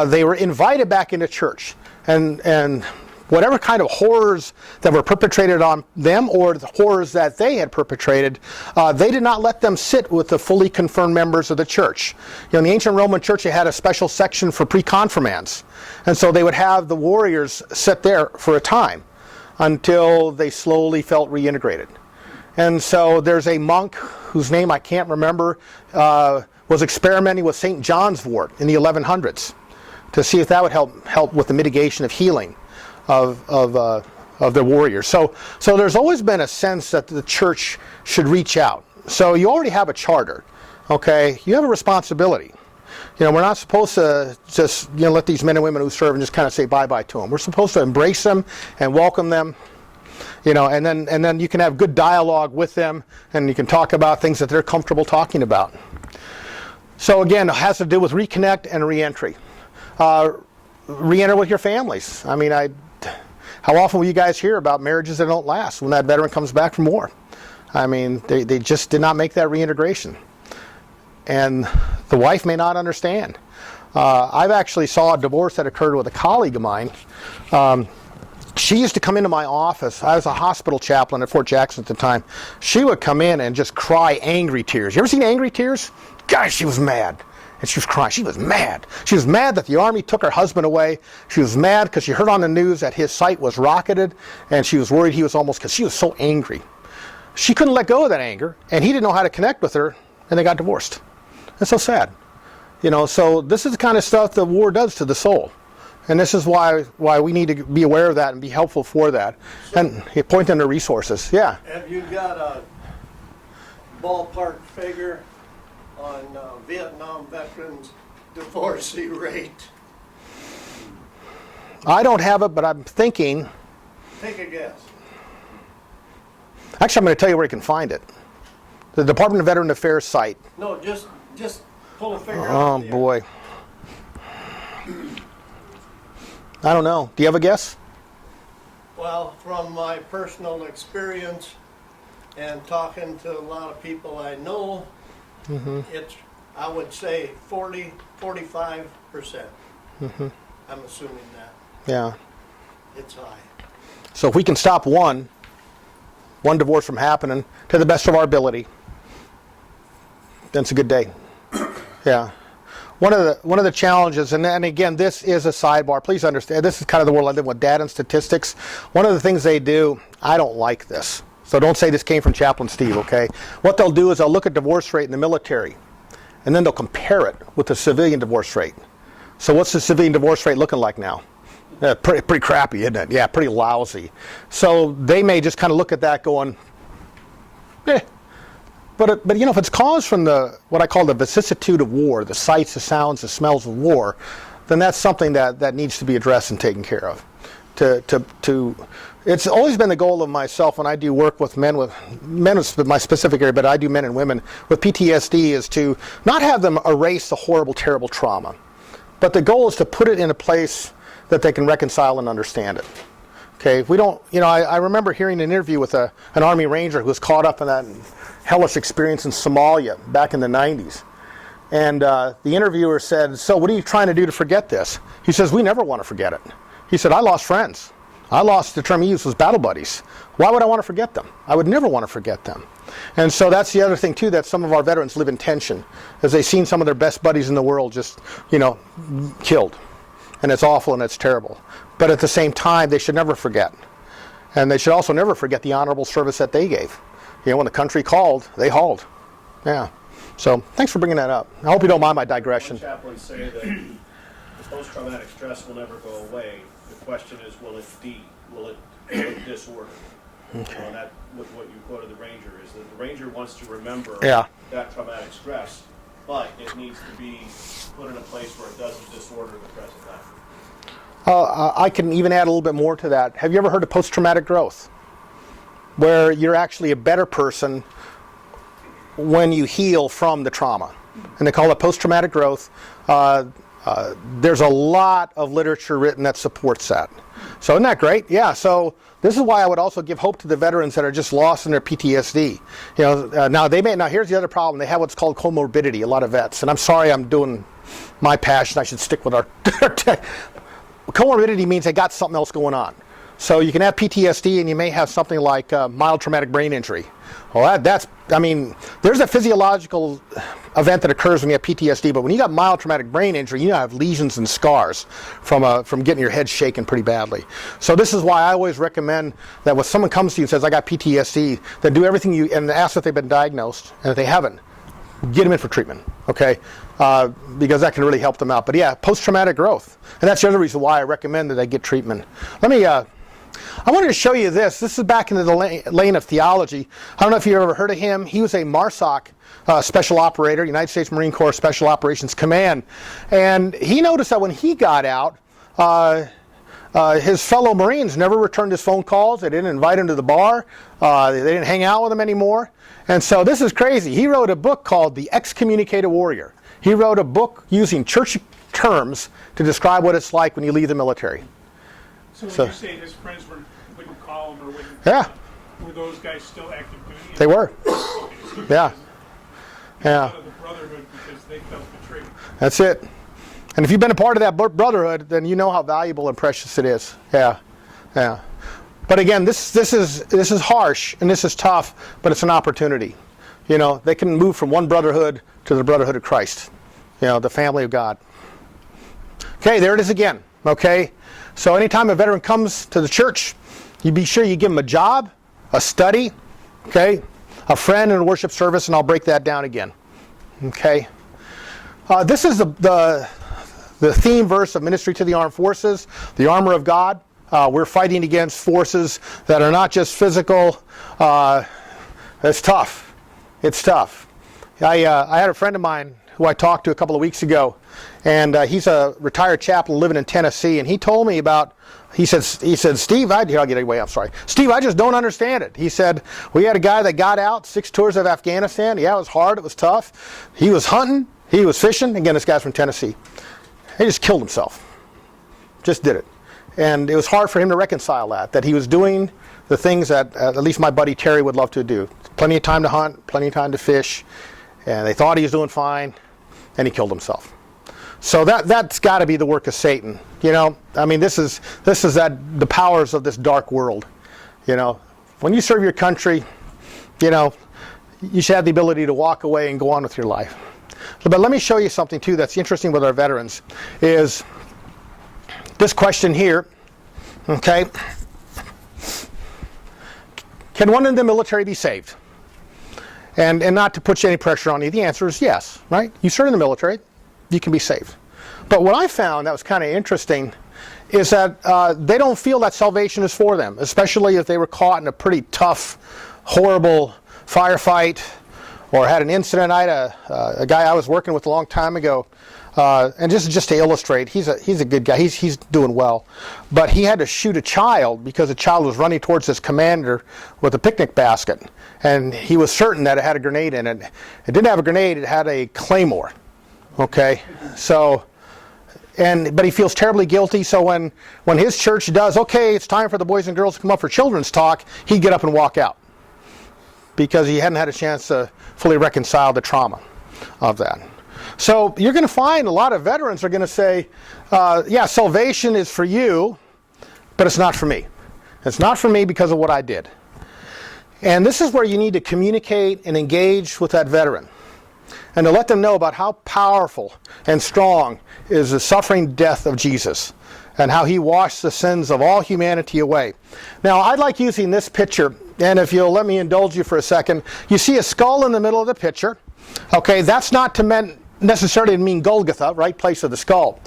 they were invited back into church. And whatever kind of horrors that were perpetrated on them or the horrors that they had perpetrated, they did not let them sit with the fully confirmed members of the church. In the ancient Roman church, they had a special section for pre-confirmands. And so they would have the warriors sit there for a time until they slowly felt reintegrated. And so there's a monk whose name I can't remember, was experimenting with St. John's wort in the 1100s to see if that would help with the mitigation of healing of the warriors. So there's always been a sense that the church should reach out. So you already have a charter, okay? You have a responsibility. We're not supposed to just let these men and women who serve and just kind of say bye-bye to them. We're supposed to embrace them and welcome them, and then you can have good dialogue with them, and you can talk about things that they're comfortable talking about. So again, it has to do with reconnect and reentry. Reenter with your families. I mean, how often will you guys hear about marriages that don't last when that veteran comes back from war? I mean, they just did not make that reintegration. And the wife may not understand. I've actually saw a divorce that occurred with a colleague of mine. she used to come into my office. I was a hospital chaplain at Fort Jackson at the time. She would come in and just cry angry tears. You ever seen angry tears? Gosh, she was mad. And she was crying. She was mad. She was mad that the Army took her husband away. She was mad because she heard on the news that his site was rocketed, and she was worried he was almost, because she was so angry. She couldn't let go of that anger, and he didn't know how to connect with her, and they got divorced. It's so sad. You know, so this is the kind of stuff the war does to the soul. And this is why we need to be aware of that and be helpful for that. And point them to resources. Yeah. Have you got a ballpark figure on Vietnam veterans' divorcee rate? I don't have it, but I'm thinking. Take a guess. Actually, I'm going to tell you where you can find it. The Department of Veteran Affairs site. No, just pull a figure out. Oh, boy. I don't know. Do you have a guess? Well, from my personal experience and talking to a lot of people I know, it's, I would say 40, 45%. I'm assuming that. Yeah. It's high. So if we can stop one divorce from happening to the best of our ability, then it's a good day. Yeah. One of the challenges, and again, this is a sidebar. Please understand, this is kind of the world I live with, data and statistics. One of the things they do, I don't like this. So don't say this came from Chaplain Steve, okay? What they'll do is they'll look at divorce rate in the military, and then they'll compare it with the civilian divorce rate. So what's the civilian divorce rate looking like now? Pretty crappy, isn't it? Yeah, pretty lousy. So they may just kind of look at that going, eh. But you know, if it's caused from what I call the vicissitude of war, the sights, the sounds, the smells of war, then that's something that needs to be addressed and taken care of. It's always been the goal of myself when I do work with men is my specific area, but I do men and women with PTSD, is to not have them erase the horrible, terrible trauma, but the goal is to put it in a place that they can reconcile and understand it. Okay, if we don't, you know, I remember hearing an interview with an Army Ranger who was caught up in that hellish experience in Somalia back in the 90s. And the interviewer said, so what are you trying to do to forget this? He says, we never want to forget it. He said, I lost friends. I lost, the term he used was battle buddies. Why would I want to forget them? I would never want to forget them. And so that's the other thing, too, that some of our veterans live in tension, as they've seen some of their best buddies in the world just, you know, killed. And it's awful and it's terrible. But at the same time, they should never forget. And they should also never forget the honorable service that they gave. You know, when the country called, they hauled. Yeah. So thanks for bringing that up. I hope you don't mind my digression. Some chaplains say that the post-traumatic stress will never go away. The question is, will it disorder? Okay. You know, that what you quoted the ranger is that the ranger wants to remember that traumatic stress, but it needs to be put in a place where it doesn't disorder the present life. I can even add a little bit more to that. Have you ever heard of post-traumatic growth? Where you're actually a better person when you heal from the trauma. And they call it post-traumatic growth. There's a lot of literature written that supports that. So isn't that great? Yeah, so this is why I would also give hope to the veterans that are just lost in their PTSD. You know, now here's the other problem. They have what's called comorbidity, a lot of vets. And I'm sorry I'm doing my passion. I should stick with our comorbidity means they got something else going on. So you can have PTSD and you may have something like mild traumatic brain injury. Well, there's a physiological event that occurs when you have PTSD, but when you got mild traumatic brain injury, you have lesions and scars from getting your head shaken pretty badly. So this is why I always recommend that when someone comes to you and says, I got PTSD, then do everything and ask if they've been diagnosed, and if they haven't, get them in for treatment, okay? Because that can really help them out. But yeah, post-traumatic growth. And that's the other reason why I recommend that they get treatment. I wanted to show you this. This is back into the lane of theology. I don't know if you've ever heard of him. He was a MARSOC special operator, United States Marine Corps Special Operations Command. And he noticed that when he got out, his fellow Marines never returned his phone calls. They didn't invite him to the bar. They didn't hang out with him anymore. And so this is crazy. He wrote a book called The Excommunicated Warrior. He wrote a book using church terms to describe what it's like when you leave the military. So when you say his friends wouldn't call him or wouldn't, were those guys still active duty? They were. Okay, so Yeah. out of the brotherhood because they felt betrayed. That's it. And if you've been a part of that brotherhood, then you know how valuable and precious it is. Yeah. Yeah. But again, this is harsh and this is tough, but it's an opportunity. You know, they can move from one brotherhood to the brotherhood of Christ. You know, the family of God. Okay, there it is again. Okay, so anytime a veteran comes to the church, you be sure you give them a job, a study, okay, a friend, and a worship service, and I'll break that down again. Okay, this is the theme verse of Ministry to the Armed Forces, the armor of God. We're fighting against forces that are not just physical. It's tough. It's tough. I had a friend of mine who I talked to a couple of weeks ago, and he's a retired chaplain living in Tennessee, and he told me about, he said, Steve, I'll get away, I'm sorry. Steve, I just don't understand it. He said, we had a guy that got out 6 tours of Afghanistan. Yeah, it was hard, it was tough. He was hunting, he was fishing. Again, this guy's from Tennessee. He just killed himself. Just did it. And it was hard for him to reconcile that he was doing the things that at least my buddy Terry would love to do. Plenty of time to hunt, plenty of time to fish, and they thought he was doing fine, and he killed himself. So that's got to be the work of Satan. You know, I mean, this is the powers of this dark world. You know, when you serve your country, you know, you should have the ability to walk away and go on with your life. But let me show you something too that's interesting with our veterans, is this question here. Okay, can one in the military be saved? And not to put any pressure on you, the answer is yes, right? You serve in the military, you can be saved. But what I found that was kind of interesting is that they don't feel that salvation is for them, especially if they were caught in a pretty tough, horrible firefight or had an incident. I had a guy I was working with a long time ago, and just to illustrate, he's a good guy. He's doing well, but he had to shoot a child because a child was running towards his commander with a picnic basket, and he was certain that it had a grenade in it. It didn't have a grenade; it had a claymore. Okay, so, but he feels terribly guilty. So when his church does, okay, it's time for the boys and girls to come up for children's talk, he'd get up and walk out because he hadn't had a chance to fully reconcile the trauma of that. So you're going to find a lot of veterans are going to say, yeah, salvation is for you, but it's not for me. It's not for me because of what I did. And this is where you need to communicate and engage with that veteran and to let them know about how powerful and strong is the suffering death of Jesus and how he washed the sins of all humanity away. Now, I'd like using this picture, and if you'll let me indulge you for a second, you see a skull in the middle of the picture. Okay, that's not to necessarily mean Golgotha, right, place of the skull.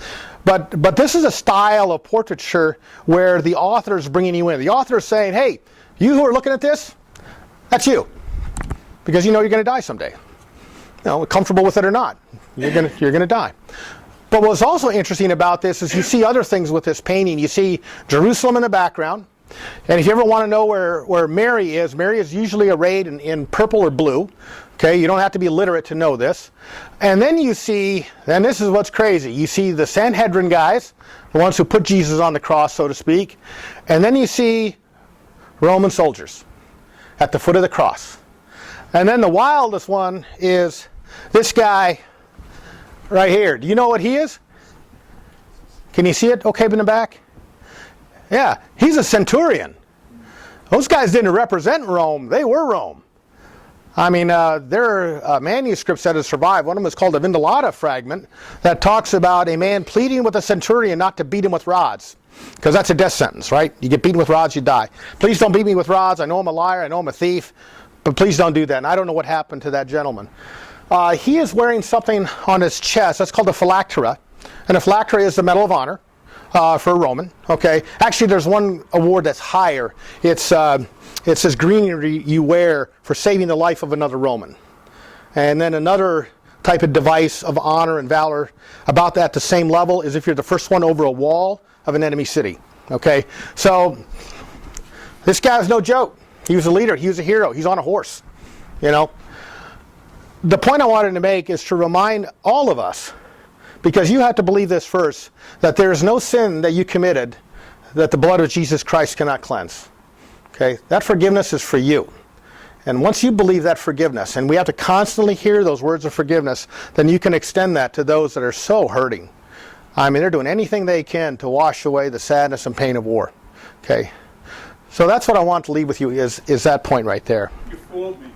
But this is a style of portraiture where the author is bringing you in. The author is saying, hey, you who are looking at this, that's you. Because you know you're going to die someday. You know, comfortable with it or not, you're going to die. But what's also interesting about this is you see other things with this painting. You see Jerusalem in the background. And if you ever want to know where Mary is usually arrayed in purple or blue. Okay, you don't have to be literate to know this. And then you see, and this is what's crazy, you see the Sanhedrin guys, the ones who put Jesus on the cross, so to speak. And then you see Roman soldiers at the foot of the cross. And then the wildest one is this guy right here. Do you know what he is? Can you see it okay in the back? Yeah, he's a centurion. Those guys didn't represent Rome, they were Rome. I mean, there are manuscripts that have survived. One of them is called the Vindalata fragment that talks about a man pleading with a centurion not to beat him with rods. Because that's a death sentence, right? You get beaten with rods, you die. Please don't beat me with rods. I know I'm a liar. I know I'm a thief. But please don't do that. And I don't know what happened to that gentleman. He is wearing something on his chest. That's called a phylactery. And a phylactery is the Medal of Honor for a Roman. Okay. Actually, there's one award that's higher. It's this greenery you wear for saving the life of another Roman. And then another type of device of honor and valor about that, the same level, is if you're the first one over a wall of an enemy city. Okay, so this guy's no joke. He was a leader. He was a hero. He's on a horse. You know, the point I wanted to make is to remind all of us, because you have to believe this first, that there is no sin that you committed that the blood of Jesus Christ cannot cleanse. Okay, that forgiveness is for you. And once you believe that forgiveness, and we have to constantly hear those words of forgiveness, then you can extend that to those that are so hurting. I mean, they're doing anything they can to wash away the sadness and pain of war. Okay, so that's what I want to leave with you is that point right there. You fooled me.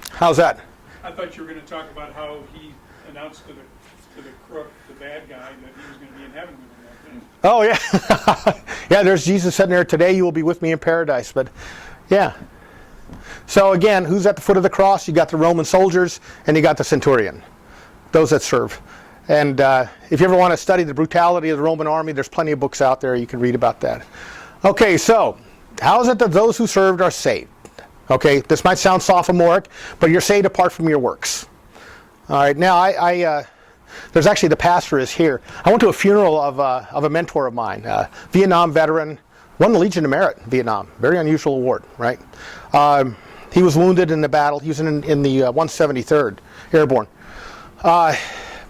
How's that? I thought you were going to talk about how he announced to the crook, the bad guy, that he was going to be in heaven with him that day. Oh yeah, yeah. There's Jesus sitting there. Today you will be with me in paradise. But yeah. So again, who's at the foot of the cross? You got the Roman soldiers and you got the centurion, those that serve. And if you ever want to study the brutality of the Roman army, there's plenty of books out there you can read about that. Okay, so how is it that those who served are saved? Okay, this might sound sophomoric, but you're saved apart from your works. All right, now there's actually, the pastor is here. I went to a funeral of a mentor of mine, Vietnam veteran, won the Legion of Merit in Vietnam. Very unusual award, right? He was wounded in the battle. He was in the 173rd Airborne.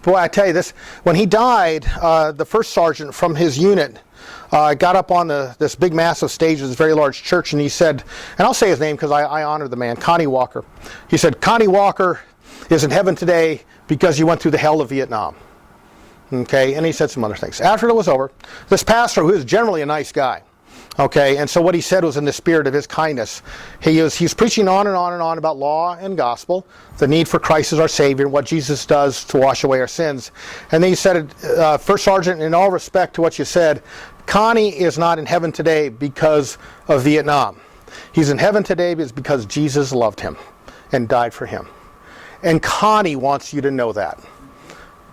Boy, I tell you this, when he died, the first sergeant from his unit got up on this big massive stage of this very large church, and he said, and I'll say his name because I honor the man, Connie Walker. He said, Connie Walker is in heaven today because you went through the hell of Vietnam. Okay, and he said some other things. After it was over, this pastor, who is generally a nice guy, okay, and so what he said was in the spirit of his kindness. He's preaching on and on and on about law and gospel, the need for Christ as our Savior, and what Jesus does to wash away our sins. And then he said, First Sergeant, in all respect to what you said, Connie is not in heaven today because of Vietnam. He's in heaven today because Jesus loved him and died for him. And Connie wants you to know that.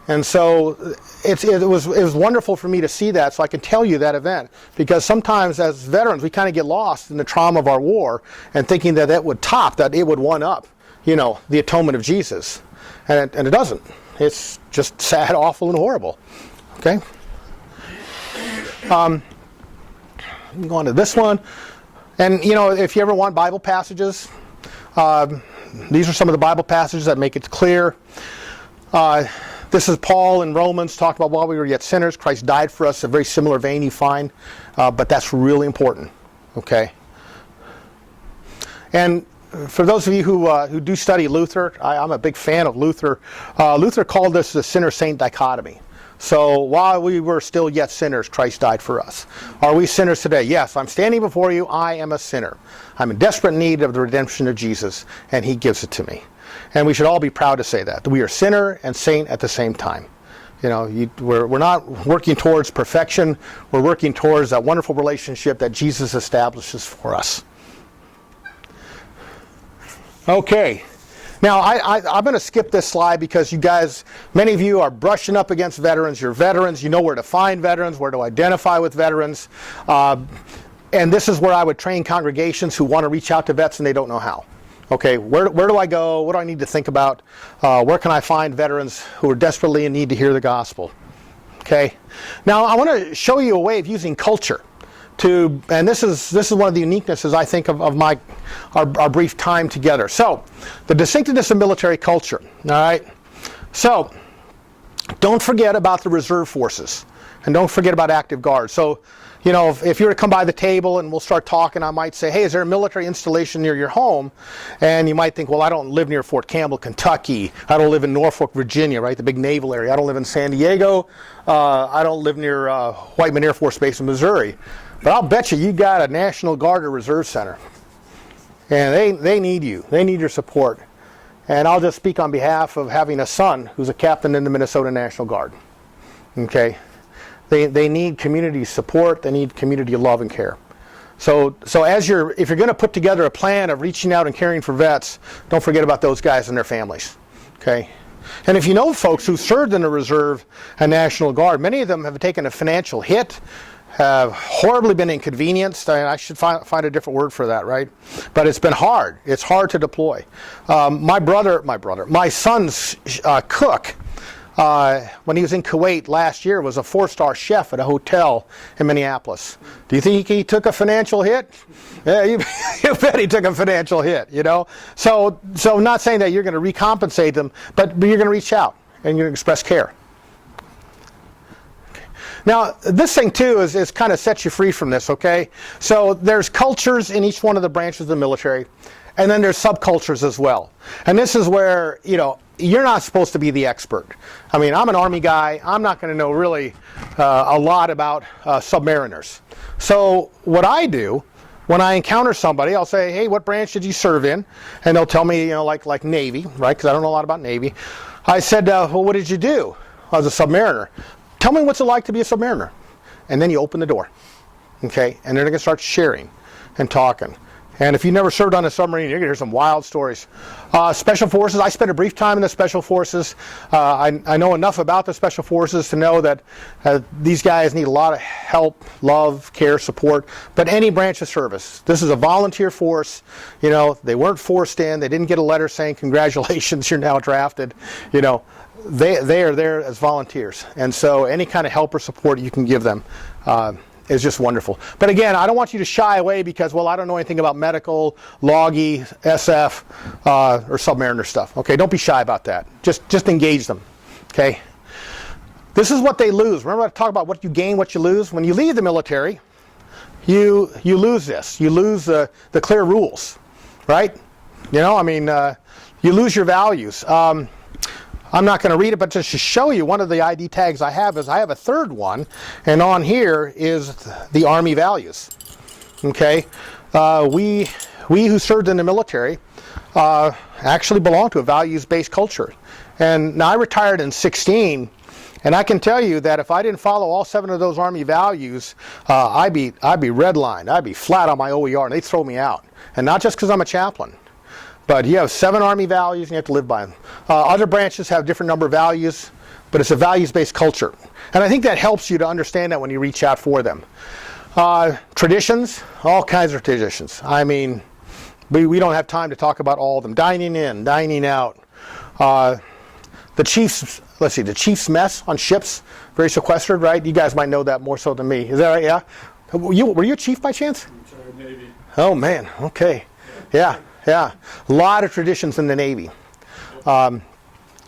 And so it was wonderful for me to see that, so I can tell you that event. Because sometimes as veterans, we kind of get lost in the trauma of our war and thinking that it would top, that it would one up, the atonement of Jesus. And it doesn't. It's just sad, awful, and horrible. Okay? Go on to this one. And, if you ever want Bible passages, these are some of the Bible passages that make it clear. This is Paul in Romans, talking about while we were yet sinners, Christ died for us. A very similar vein you find, but that's really important. Okay. And for those of you who do study Luther, I'm a big fan of Luther. Luther called this the sinner-saint dichotomy. So while we were still yet sinners, Christ died for us. Are we sinners today? Yes, I'm standing before you. I am a sinner. I'm in desperate need of the redemption of Jesus, and he gives it to me. And we should all be proud to say that we are sinner and saint at the same time. We're not working towards perfection. We're working towards that wonderful relationship that Jesus establishes for us. Okay. Now, I'm going to skip this slide because you guys, many of you are brushing up against veterans. You're veterans. You know where to find veterans, where to identify with veterans. And this is where I would train congregations who want to reach out to vets and they don't know how. Okay, where do I go? What do I need to think about? Where can I find veterans who are desperately in need to hear the gospel? Okay, now I want to show you a way of using culture and this is one of the uniquenesses I think of our brief time together. So, the distinctiveness of military culture. All right, so don't forget about the reserve forces, and don't forget about active guard. So, if you were to come by the table and we'll start talking, I might say, hey, is there a military installation near your home? And you might think, well, I don't live near Fort Campbell, Kentucky. I don't live in Norfolk, Virginia, right, the big naval area. I don't live in San Diego. I don't live near Whiteman Air Force Base in Missouri. But I'll bet you got a National Guard or Reserve Center. And they need you. They need your support. And I'll just speak on behalf of having a son who's a captain in the Minnesota National Guard. Okay? They need community support. They need community love and care. So if you're going to put together a plan of reaching out and caring for vets, don't forget about those guys and their families. Okay? And if you know folks who served in the Reserve and National Guard, many of them have taken a financial hit, have horribly been inconvenienced. I should find a different word for that, right? But it's been hard. It's hard to deploy. My son's cook, when he was in Kuwait last year, was a 4-star chef at a hotel in Minneapolis. Do you think he took a financial hit? Yeah, you bet he took a financial hit, So I'm not saying that you're going to recompensate them, but you're going to reach out and you're going to express care. Now, this thing too is kind of sets you free from this, okay? So there's cultures in each one of the branches of the military, and then there's subcultures as well. And this is where, you're not supposed to be the expert. I mean, I'm an Army guy. I'm not going to know really a lot about submariners. So what I do, when I encounter somebody, I'll say, hey, what branch did you serve in? And they'll tell me, like Navy, right? Because I don't know a lot about Navy. I said, well, what did you do? I was a submariner. Tell me what's it like to be a submariner. And then you open the door, okay? And they're going to start sharing and talking. And if you never served on a submarine, you're going to hear some wild stories. Special Forces, I spent a brief time in the Special Forces. I know enough about the Special Forces to know that these guys need a lot of help, love, care, support. But any branch of service. This is a volunteer force. They weren't forced in. They didn't get a letter saying, congratulations, you're now drafted. They are there as volunteers. And so any kind of help or support you can give them is just wonderful. But again, I don't want you to shy away because, I don't know anything about medical, loggy, SF, or submariner stuff. Okay, don't be shy about that. Just engage them. Okay. This is what they lose. Remember I talked about what you gain, what you lose? When you leave the military, you lose this. You lose the clear rules, right? You lose your values. I'm not going to read it, but just to show you one of the ID tags I have is I have a third one, and on here is the Army values. Okay, we who served in the military actually belong to a values-based culture. And now I retired in 2016, and I can tell you that if I didn't follow all 7 of those Army values, I'd be redlined. I'd be flat on my OER, and they'd throw me out. And not just because I'm a chaplain. But you have 7 Army values, and you have to live by them. Other branches have different number of values, but it's a values-based culture. And I think that helps you to understand that when you reach out for them. Traditions, all kinds of traditions. I mean, we don't have time to talk about all of them. Dining in, dining out. The chief's mess on ships, very sequestered, right? You guys might know that more so than me. Is that right? Yeah? Were you a chief by chance? Navy. Oh, man. Okay. Yeah. Yeah, a lot of traditions in the Navy. I'm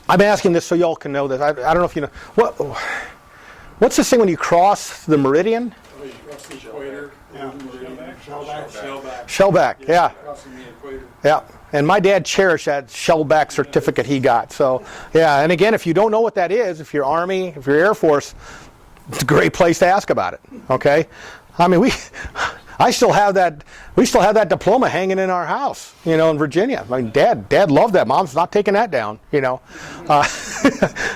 asking this so y'all can know this. I don't know if you know. What's this thing when you cross the meridian? You cross the equator. Shellback. Shellback, yeah. Crossing the equator. Yeah, and my dad cherished that shellback certificate he got. So, yeah, and again, if you don't know what that is, if you're Army, if you're Air Force, it's a great place to ask about it, okay? I mean, we still have that diploma hanging in our house, in Virginia. I mean, Dad loved that. Mom's not taking that down,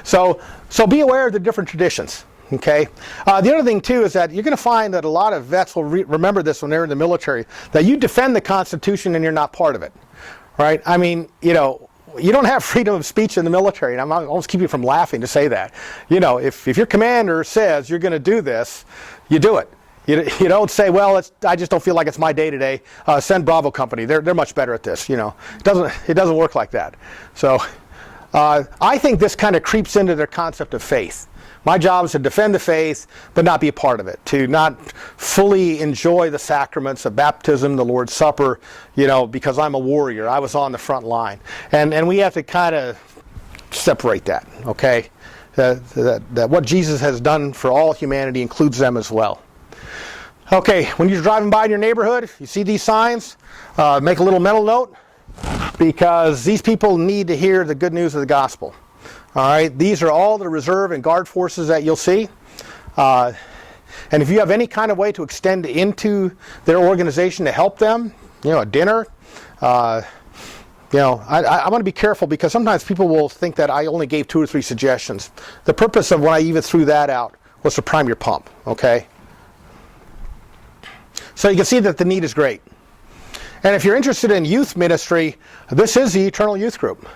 So be aware of the different traditions, okay? The other thing, too, is that you're going to find that a lot of vets will remember this when they're in the military, that you defend the Constitution and you're not part of it, right? I mean, you don't have freedom of speech in the military, and I'm almost keeping you from laughing to say that. If your commander says you're going to do this, you do it. You don't say, well, I just don't feel like it's my day today. Send Bravo Company. They're much better at this. It doesn't work like that. So I think this kind of creeps into their concept of faith. My job is to defend the faith, but not be a part of it. To not fully enjoy the sacraments of baptism, the Lord's Supper, because I'm a warrior. I was on the front line, and we have to kind of separate that. Okay, that what Jesus has done for all humanity includes them as well. Okay, when you're driving by in your neighborhood, you see these signs, make a little mental note, because these people need to hear the good news of the gospel. All right, these are all the reserve and guard forces that you'll see. And if you have any kind of way to extend into their organization to help them, a dinner, I want to be careful because sometimes people will think that I only gave 2 or 3 suggestions. The purpose of when I even threw that out was to prime your pump, okay? So you can see that the need is great. And if you're interested in youth ministry, this is the Eternal Youth Group.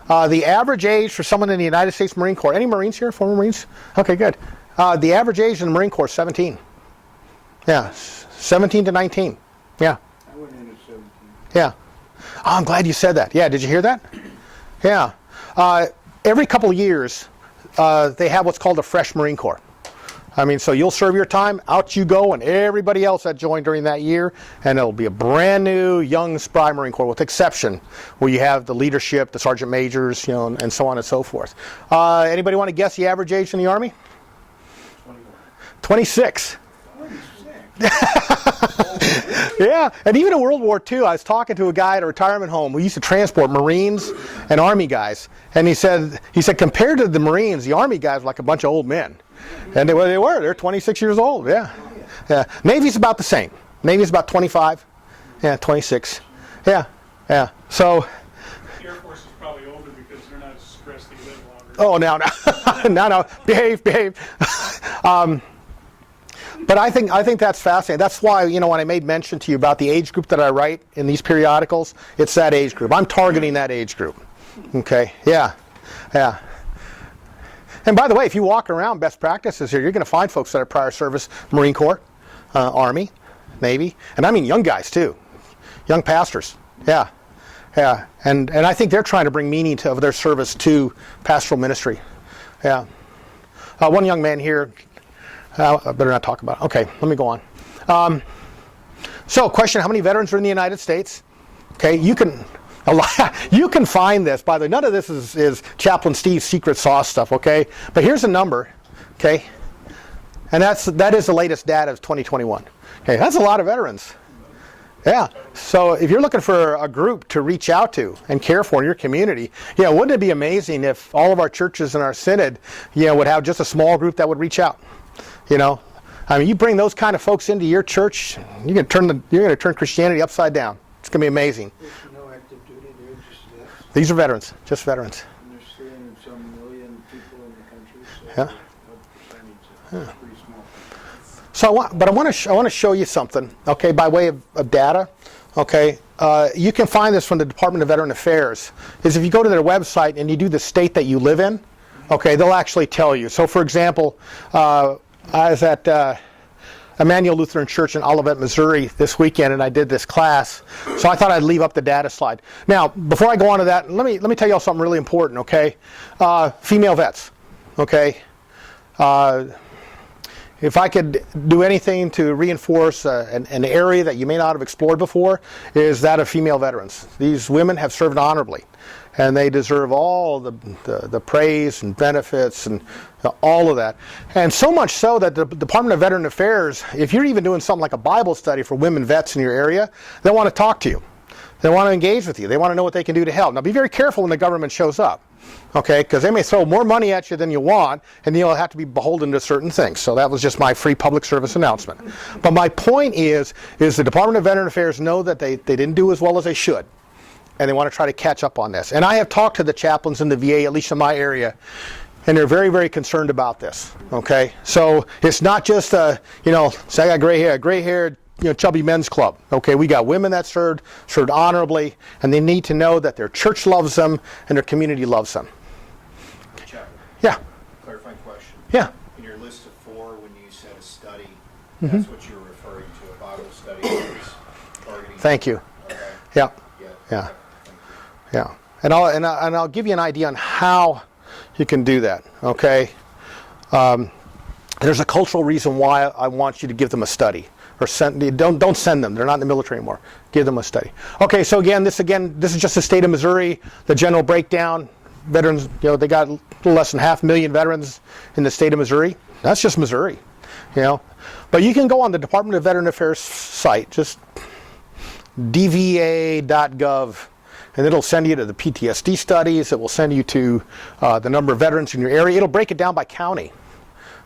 The average age for someone in the United States Marine Corps, any Marines here, former Marines? Okay, good. The average age in the Marine Corps is 17. Yeah, 17 to 19. Yeah. I went in at 17. Yeah. Oh, I'm glad you said that. Yeah, did you hear that? Yeah. Every couple of years, they have what's called a fresh Marine Corps. I mean, so you'll serve your time, out you go, and everybody else that joined during that year, and it'll be a brand new, young, spry Marine Corps, with exception, where you have the leadership, the sergeant majors, and so on and so forth. Anybody want to guess the average age in the Army? 26. Yeah, and even in World War II, I was talking to a guy at a retirement home who used to transport Marines and Army guys, and he said compared to the Marines, the Army guys were like a bunch of old men, and they're 26 years old. Yeah. Navy's about the same. Navy's about 25. Yeah, 26. Yeah. So. The Air Force is probably older because they're not as stressed they live longer. Oh, no, behave. But I think that's fascinating. That's why, when I made mention to you about the age group that I write in these periodicals, it's that age group. I'm targeting that age group. Okay, yeah. And by the way, if you walk around best practices here, you're going to find folks that are prior service, Marine Corps, Army, Navy, and I mean young guys too, young pastors. Yeah. And I think they're trying to bring meaning of their service to pastoral ministry. Yeah. One young man here. I better not talk about it. Okay, let me go on. So, question: how many veterans are in the United States? Okay, you can find this. By the way, none of this is Chaplain Steve's secret sauce stuff. Okay, but here's a number. Okay, and that is the latest data of 2021. Okay, that's a lot of veterans. Yeah. So if you're looking for a group to reach out to and care for in your community, wouldn't it be amazing if all of our churches and our synod, would have just a small group that would reach out? I mean, you bring those kind of folks into your church, you're going to turn Christianity upside down. It's going to be amazing. There's no active duty, they're just vets. These are veterans, just veterans. And there's 300 and some million people in the country, so Yeah. what percentage is pretty small. So I want to show you something, okay, by way of data, okay. You can find this from the Department of Veteran Affairs. Is if you go to their website and you do the state that you live in, okay, they'll actually tell you. So, for example, I was at Emmanuel Lutheran Church in Olivet, Missouri this weekend, and I did this class. So I thought I'd leave up the data slide. Now, before I go on to that, let me tell you all something really important, okay? Female vets, okay? If I could do anything to reinforce an area that you may not have explored before, is that of female veterans. These women have served honorably, and they deserve all the praise and benefits and all of that. And so much so that the Department of Veteran Affairs, if you're even doing something like a Bible study for women vets in your area, they want to talk to you. They want to engage with you. They want to know what they can do to help. Now, be very careful when the government shows up, okay? Because they may throw more money at you than you want, and you'll have to be beholden to certain things. So that was just my free public service announcement. But my point is the Department of Veteran Affairs know that they didn't do as well as they should, and they want to try to catch up on this. And I have talked to the chaplains in the VA, at least in my area, and they're very, very concerned about this, okay? So it's not just, say I got gray-haired, chubby men's club. Okay, we got women that served honorably, and they need to know that their church loves them and their community loves them. Chaplain, Yeah, clarifying question. yeah. In your list of 4, when you said a study, that's what you're referring to, a Bible study that is targeting. Thank you. Okay. Yeah, Yeah. yeah. And I'll give you an idea on how you can do that. Okay. There's a cultural reason why I want you to give them a study. Or don't send them. They're not in the military anymore. Give them a study. Okay, so this is just the state of Missouri. The general breakdown. Veterans, they got a little less than 500,000 veterans in the state of Missouri. That's just Missouri, But you can go on the Department of Veteran Affairs site, just dva.gov, and it'll send you to the PTSD studies. It will send you to the number of veterans in your area. It'll break it down by county.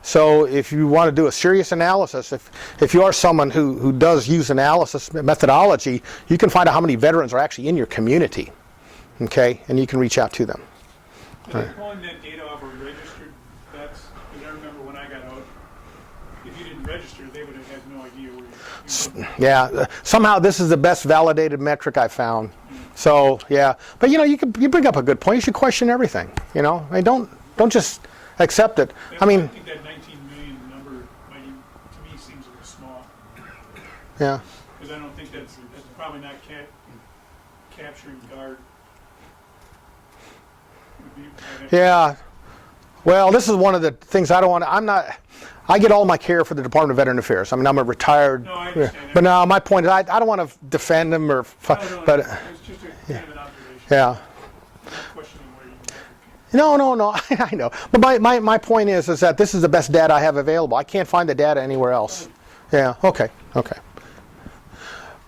So if you want to do a serious analysis, if you are someone who does use analysis methodology, you can find out how many veterans are actually in your community, okay? And you can reach out to them. Are they pulling that data off of registered vets? Because I remember when I got out, if you didn't register, they would have had no idea where you Yeah, somehow this is the best validated metric I found. So yeah, but you bring up a good point. You should question everything. I mean, don't just accept it. I mean. I think that 19 million number, to me, seems a little small. Yeah. Because I don't think that's probably not capturing guard. Yeah. Well, this is one of the things I don't want to. I get all my care for the Department of Veteran Affairs. I mean, I'm a retired. No, I understand. But no, my point is, I don't want to defend them or. No, but it's just a kind of an observation. yeah. I'm not questioning where you No, no, no. I know. But my point is that this is the best data I have available. I can't find the data anywhere else. Yeah. Okay. Okay.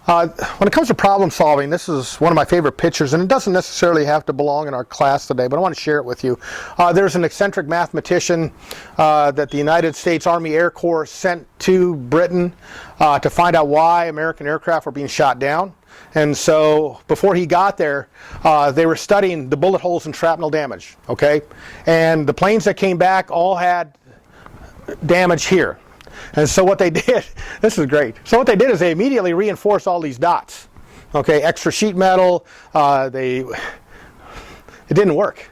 When it comes to problem solving, this is one of my favorite pictures, and it doesn't necessarily have to belong in our class today, but I want to share it with you. There's an eccentric mathematician that the United States Army Air Corps sent to Britain to find out why American aircraft were being shot down. And so before he got there, they were studying the bullet holes and shrapnel damage, okay? And the planes that came back all had damage here. And so what they did, this is great. So what they did is they immediately reinforced all these dots. Okay, extra sheet metal. It didn't work.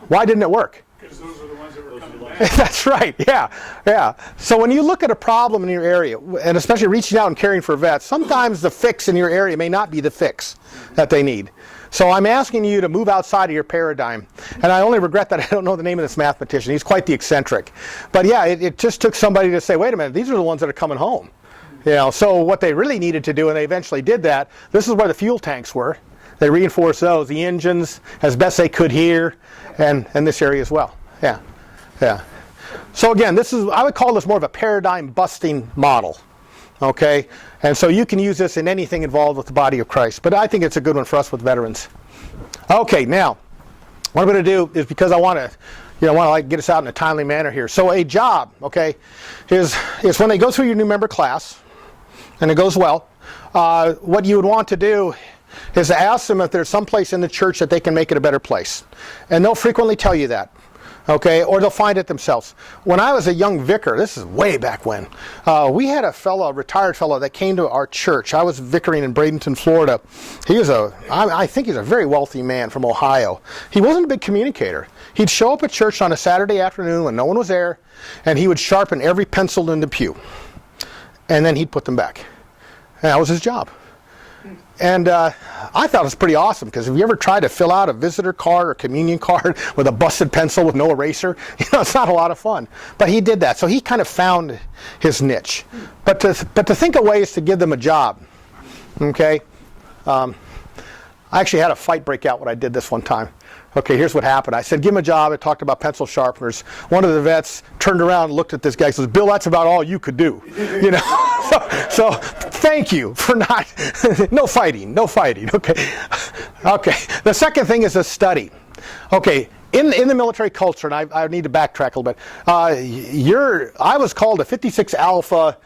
Why didn't it work? Because those are the ones that were coming back. That's right. Yeah, yeah. So when you look at a problem in your area, and especially reaching out and caring for vets, sometimes the fix in your area may not be the fix that they need. So I'm asking you to move outside of your paradigm. And I only regret that I don't know the name of this mathematician. He's quite the eccentric. But yeah, it just took somebody to say, wait a minute, these are the ones that are coming home. You know, so what they really needed to do, and they eventually did that, this is where the fuel tanks were. They reinforced those, the engines, as best they could here, and this area as well. Yeah, yeah. So again, I would call this more of a paradigm busting model. Okay, and so you can use this in anything involved with the body of Christ, but I think it's a good one for us with veterans. Okay, now what I'm going to do is, because I want to get us out in a timely manner here. So a job, okay, is when they go through your new member class, and it goes well. What you would want to do is to ask them if there's some place in the church that they can make it a better place, and they'll frequently tell you that. Okay, or they'll find it themselves. When I was a young vicar, this is way back when, we had a retired fellow that came to our church. I was vicaring in Bradenton, Florida. He was I think he's a very wealthy man from Ohio. He wasn't a big communicator. He'd show up at church on a Saturday afternoon when no one was there, and he would sharpen every pencil in the pew. And then he'd put them back. And that was his job. And I thought it was pretty awesome, because have you ever tried to fill out a visitor card or communion card with a busted pencil with no eraser? You know, it's not a lot of fun. But he did that, so he kind of found his niche. But to think of ways to give them a job, okay? I actually had a fight break out when I did this one time. Okay, here's what happened. I said, give him a job. I talked about pencil sharpeners. One of the vets turned around and looked at this guy and says, Bill, that's about all you could do. You know, so thank you for not, no fighting, okay. Okay, the second thing is a study. Okay, in the military culture, and I need to backtrack a little bit, I was called a 56 Alpha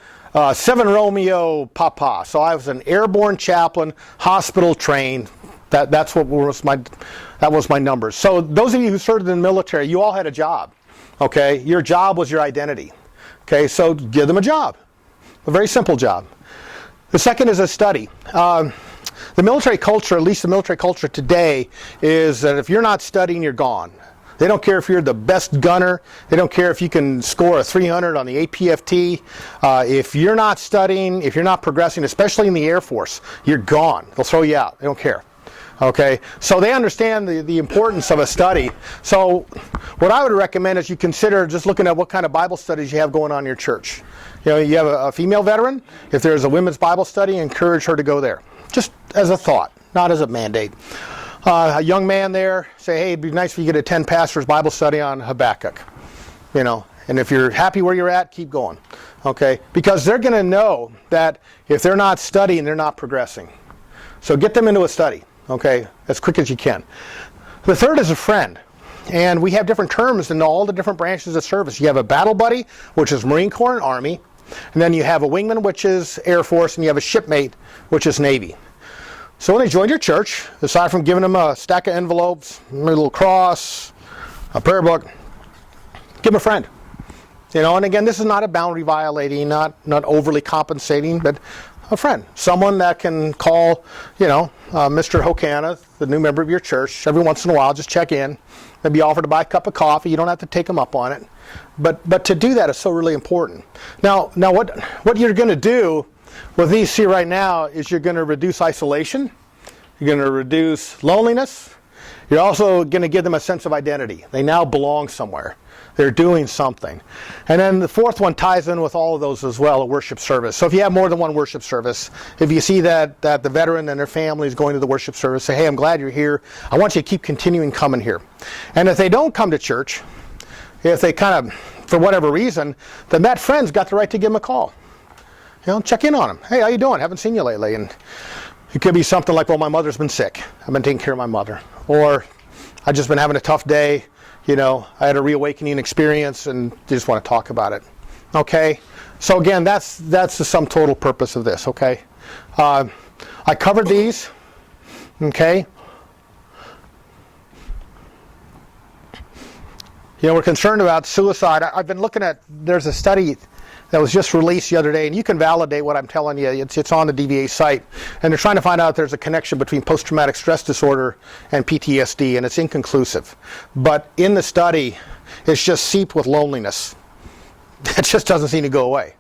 7 Romeo Papa. So I was an airborne chaplain, hospital trained. That was my number. So those of you who served in the military, you all had a job. Okay, your job was your identity. Okay, so give them a job, a very simple job. The second is a study. The military culture, at least the military culture today, is that if you're not studying, you're gone. They don't care if you're the best gunner. They don't care if you can score a 300 on the APFT. If you're not studying, if you're not progressing, especially in the Air Force, you're gone. They'll throw you out. They don't care. Okay, so they understand the importance of a study. So what I would recommend is you consider just looking at what kind of Bible studies you have going on in your church. You know, you have a female veteran. If there's a women's Bible study, encourage her to go there. Just as a thought, not as a mandate. A young man there, say, hey, it'd be nice if you could attend pastor's Bible study on Habakkuk. You know, and if you're happy where you're at, keep going. Okay, because they're going to know that if they're not studying, they're not progressing. So get them into a study. Okay, as quick as you can. The third is a friend. And we have different terms in all the different branches of service. You have a battle buddy, which is Marine Corps and Army. And then you have a wingman, which is Air Force. And you have a shipmate, which is Navy. So when they join your church, aside from giving them a stack of envelopes, a little cross, a prayer book, give them a friend. You know, and again, this is not a boundary violating, not overly compensating, but a friend, someone that can call, Mr. Hokana, the new member of your church, every once in a while, just check in, maybe offer to buy a cup of coffee. You don't have to take them up on it, but to do that is so really important. Now what you're going to do with these here right now is you're going to reduce isolation, you're going to reduce loneliness, You're also going to give them a sense of identity. They now belong somewhere. They're doing something. And then the fourth one ties in with all of those as well, a worship service. So if you have more than one worship service, if you see that the veteran and their family is going to the worship service, say, hey, I'm glad you're here. I want you to keep continuing coming here. And if they don't come to church, if they kind of, for whatever reason, then that friend's got the right to give them a call. You know, check in on them. Hey, how you doing? Haven't seen you lately. And it could be something like, well, my mother's been sick. I've been taking care of my mother. Or I've just been having a tough day. You know, I had a reawakening experience and just want to talk about it. Okay? So again, that's the sum total purpose of this, okay? I covered these, okay? You know, we're concerned about suicide. I've been looking at, there's a study that was just released the other day, and you can validate what I'm telling you. It's on the DVA site. And they're trying to find out if there's a connection between post-traumatic stress disorder and PTSD, and it's inconclusive. But in the study, it's just seeped with loneliness. It just doesn't seem to go away.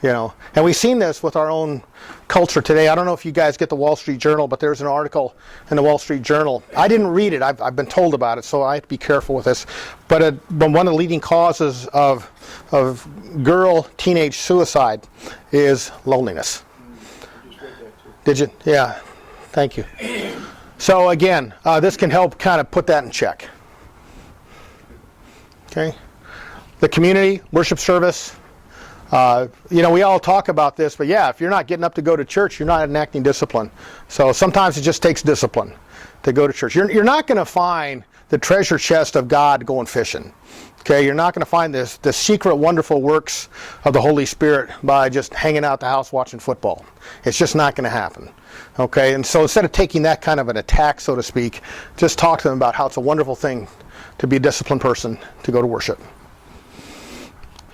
You know, and we've seen this with our own culture today. I don't know if you guys get the Wall Street Journal, but there's an article in the Wall Street Journal. I didn't read it. I've been told about it, so I have to be careful with this. But one of the leading causes of girl teenage suicide is loneliness. I just read that too. Did you? Yeah. Thank you. So again, this can help kind of put that in check. Okay. The community worship service. You know, we all talk about this, but yeah, if you're not getting up to go to church, you're not enacting discipline. So sometimes it just takes discipline to go to church. You're not going to find the treasure chest of God going fishing. Okay, you're not going to find the secret wonderful works of the Holy Spirit by just hanging out the house watching football. It's just not going to happen. Okay, and so instead of taking that kind of an attack, so to speak, just talk to them about how it's a wonderful thing to be a disciplined person to go to worship.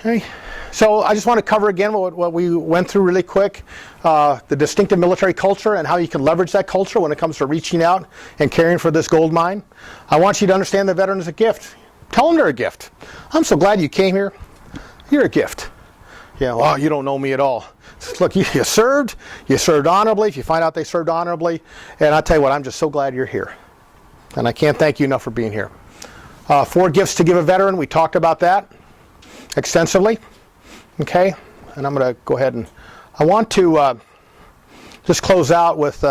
Okay. So I just want to cover again what we went through really quick, the distinctive military culture and how you can leverage that culture when it comes to reaching out and caring for this gold mine. I want you to understand the veteran is a gift. Tell them they're a gift. I'm so glad you came here. You're a gift. Yeah, well, you don't know me at all. Look, you served honorably. If you find out they served honorably, and I tell you what, I'm just so glad you're here. And I can't thank you enough for being here. 4 gifts to give a veteran. We talked about that extensively. Okay, and I'm going to go ahead and I want to just close out with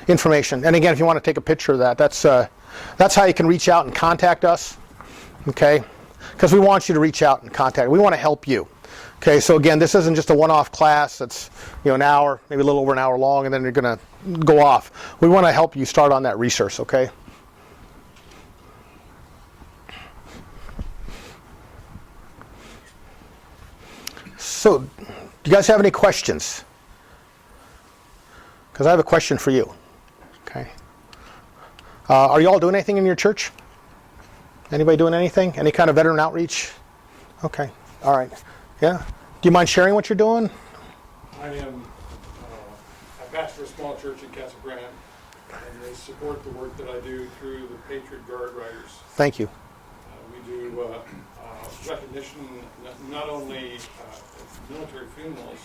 information. And again, if you want to take a picture of that, that's how you can reach out and contact us. Okay, because we want you to reach out and contact. We want to help you. Okay, so again, this isn't just a one-off class that's an hour, maybe a little over an hour long, and then you're going to go off. We want to help you start on that research. Okay. So, do you guys have any questions? Because I have a question for you. Okay. Are you all doing anything in your church? Anybody doing anything? Any kind of veteran outreach? Okay. All right. Yeah. Do you mind sharing what you're doing? I pastor a small church in Casa Grande, and they support the work that I do through the Patriot Guard Riders. Thank you. We do recognition not only military funerals,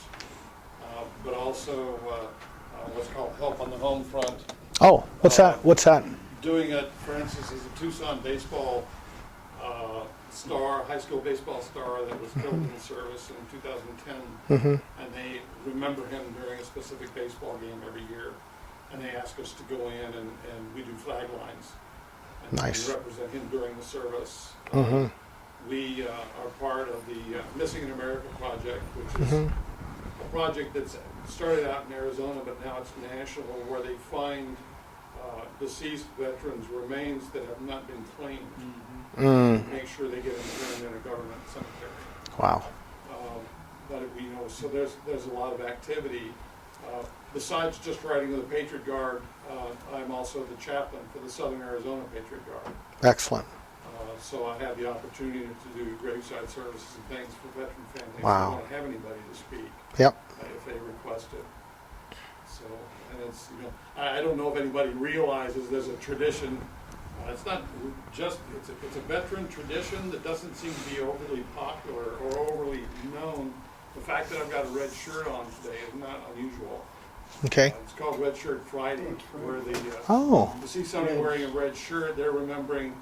but also what's called Help on the Home Front. Oh, what's that? What's that? Doing it, for instance, is a Tucson baseball star, high school baseball star that was killed in the service in 2010. Mm-hmm. And they remember him during a specific baseball game every year. And they ask us to go in and we do flag lines. And Nice. we represent him during the service. Mm-hmm. We are part of the Missing in America project, which is Mm-hmm. a project that's started out in Arizona, but now it's national, where they find deceased veterans' remains that have not been claimed. Make sure they get interned in a government cemetery. Wow. But so there's a lot of activity. Besides just writing to the Patriot Guard, I'm also the chaplain for the Southern Arizona Patriot Guard. Excellent. So I have the opportunity to do graveside services and things for veteran families. Wow. I don't have anybody to speak Yep. if they request it. So, and it's, I don't know if anybody realizes there's a tradition. It's not just, it's a veteran tradition that doesn't seem to be overly popular or overly known. The fact that I've got a red shirt on today is not unusual. Okay. It's called Red Shirt Friday, where Oh. to see somebody wearing a red shirt, they're remembering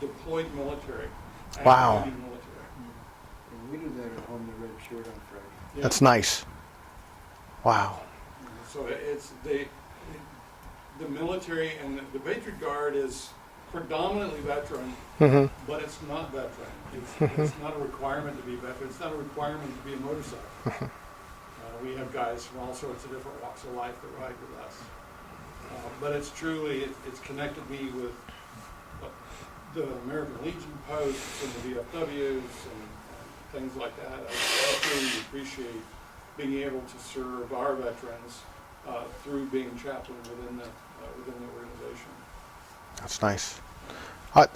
deployed military. Wow. active duty military. And we do that at home, the red shirt on Friday. Yeah. That's nice. Wow. So it's the military and the Patriot Guard is predominantly veteran, Mm-hmm. but it's not veteran. It's not a requirement to be veteran. It's not a requirement to be a motorcycle. We have guys from all sorts of different walks of life that ride with us. But it's truly, it's connected me with the American Legion posts and the VFWs and things like that. I truly appreciate being able to serve our veterans through being chaplain within the organization. That's nice.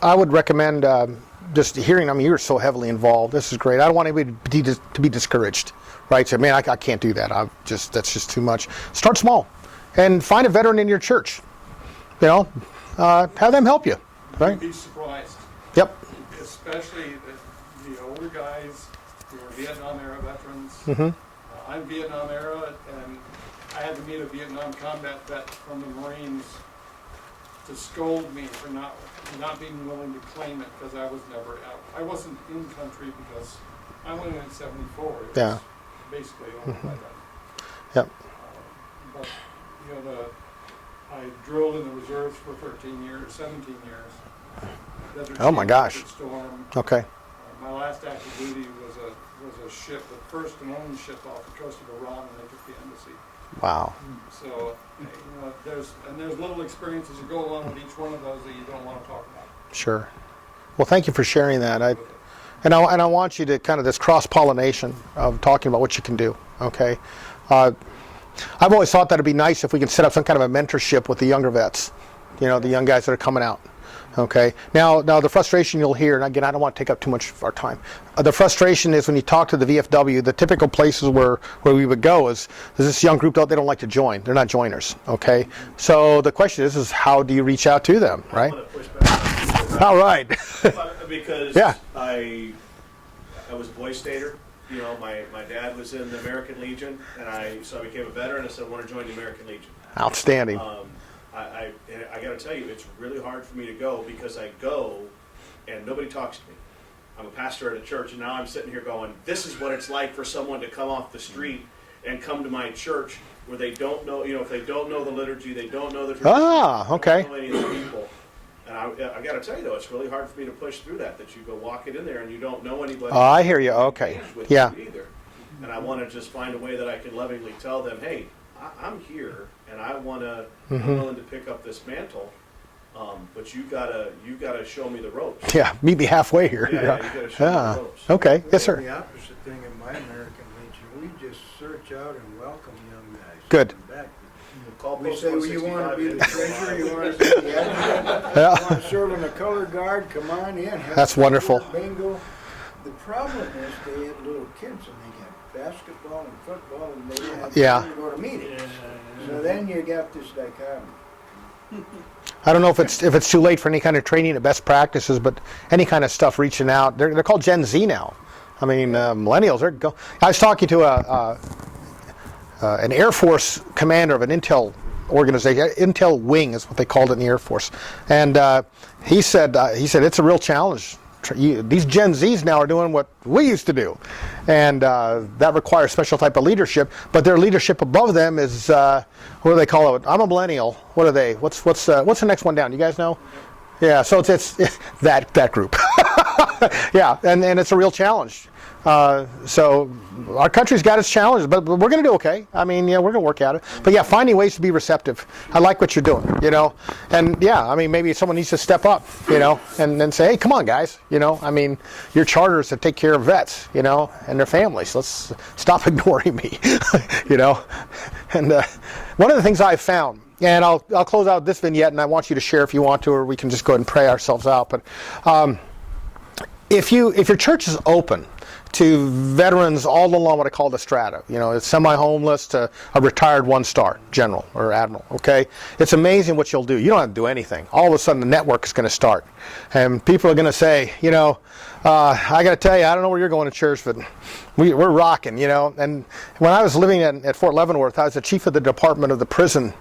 I would recommend just hearing. I mean, you're so heavily involved. This is great. I don't want anybody to be discouraged, right? So, man, I can't do that. That's just too much. Start small, and find a veteran in your church. You know, have them help you, right? You'd be surprised, Yep. especially the older guys who are Vietnam era veterans. Mm-hmm. I'm Vietnam era, and I had to meet a Vietnam combat vet from the Marines to scold me for not being willing to claim it because I was never out. I wasn't in country because I went in '74. It was Yeah. basically only by then. Yep. But I drilled in the reserves for 17 years. Desert Oh my Storm, gosh. Desert Storm. Okay. My last active duty was a ship, the first and only ship off the coast of Iran, and they took the embassy. Wow. So, there's little experiences that go along with each one of those that you don't want to talk about. Sure. Well, thank you for sharing that. And I want you to kind of this cross-pollination of talking about what you can do. Okay. I've always thought that it'd be nice if we could set up some kind of a mentorship with the younger vets. You know, the young guys that are coming out. Okay. Now the frustration you'll hear, and again, I don't want to take up too much of our time. The frustration is when you talk to the VFW, the typical places where we would go is there's this young group they don't like to join. They're not joiners. Okay. So the question is how do you reach out to them, right? I want to push back on that. All right. Because Yeah. I was a Boy Stater. You know, my dad was in the American Legion, and so I became a veteran. I said I want to join the American Legion. Outstanding. I got to tell you, it's really hard for me to go because I go and nobody talks to me. I'm a pastor at a church, and now I'm sitting here going, this is what it's like for someone to come off the street and come to my church where they don't know, if they don't know the liturgy, they don't know the tradition, Okay. they don't know any of the people. And I got to tell you, though, it's really hard for me to push through that you go walking in there and you don't know anybody. Oh, I hear you. Okay. engaged with Yeah. you either. And I want to just find a way that I can lovingly tell them, hey, I'm here, and I'm willing to pick up this mantle, but you gotta show me the ropes. Yeah. Meet me halfway here. Yeah, you gotta show me the ropes. Okay. Yes, We sir. do the opposite thing in my American Legion. We just search out and welcome young guys. Good. Come back. Call We post say, well, you want to be the 165. treasurer, you want to be the advocate, Yeah. you want to serve in the color guard, come on in. have That's some wonderful. Bingo. The problem is they have little kids and they got basketball and football and they don't have Yeah. time to go to meetings. So then you got this dichotomy. I don't know if it's too late for any kind of training of best practices, but any kind of stuff reaching out. They're called Gen Z now. I mean, millennials. I was talking to an Air Force commander of an intel organization. Intel wing is what they called it in the Air Force, and he said it's a real challenge. These Gen Zs now are doing what we used to do, and that requires special type of leadership. But their leadership above them is what do they call it? I'm a millennial. What are they? What's the next one down? You guys know? Yeah. So it's that group. Yeah, and it's a real challenge. So our country's got its challenges, but we're going to do okay. I mean, yeah, we're going to work at it. But yeah, finding ways to be receptive. I like what you're doing, And yeah, I mean, maybe someone needs to step up, and then say, hey, come on, guys. I mean, your charter is to take care of vets, and their families. Let's stop ignoring me, And one of the things I've found, and I'll close out this vignette, and I want you to share if you want to, or we can just go ahead and pray ourselves out. But if your church is open to veterans all along what I call the strata. You know, it's semi-homeless to a retired one-star general or admiral, okay? It's amazing what you'll do. You don't have to do anything. All of a sudden, the network is going to start. And people are going to say, you know, I got to tell you, I don't know where you're going to church, but we're rocking, you know. And when I was living at Fort Leavenworth, I was the chief of the department of the prison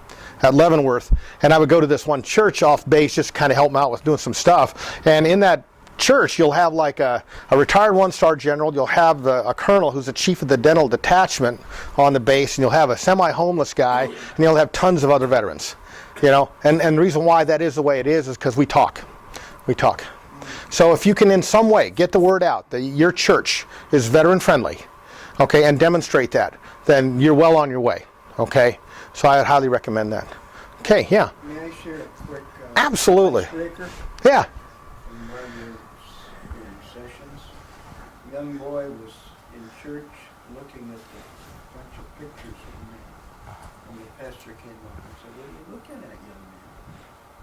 at Leavenworth, and I would go to this one church off base just kind of help them out with doing some stuff. And in that church, you'll have like a retired one-star general, you'll have a colonel who's the chief of the dental detachment on the base, and you'll have a semi-homeless guy, and you'll have tons of other veterans, you know. And the reason why that is the way it is because we talk. We talk. So if you can in some way get the word out that your church is veteran friendly, okay, and demonstrate that, then you're well on your way, okay? So I would highly recommend that. Okay, yeah. May I share a quick Absolutely. icebreaker Yeah. from one of your sessions? A young boy was in church looking at a bunch of pictures of men. And the pastor came up and said, "What are you looking at, young man?"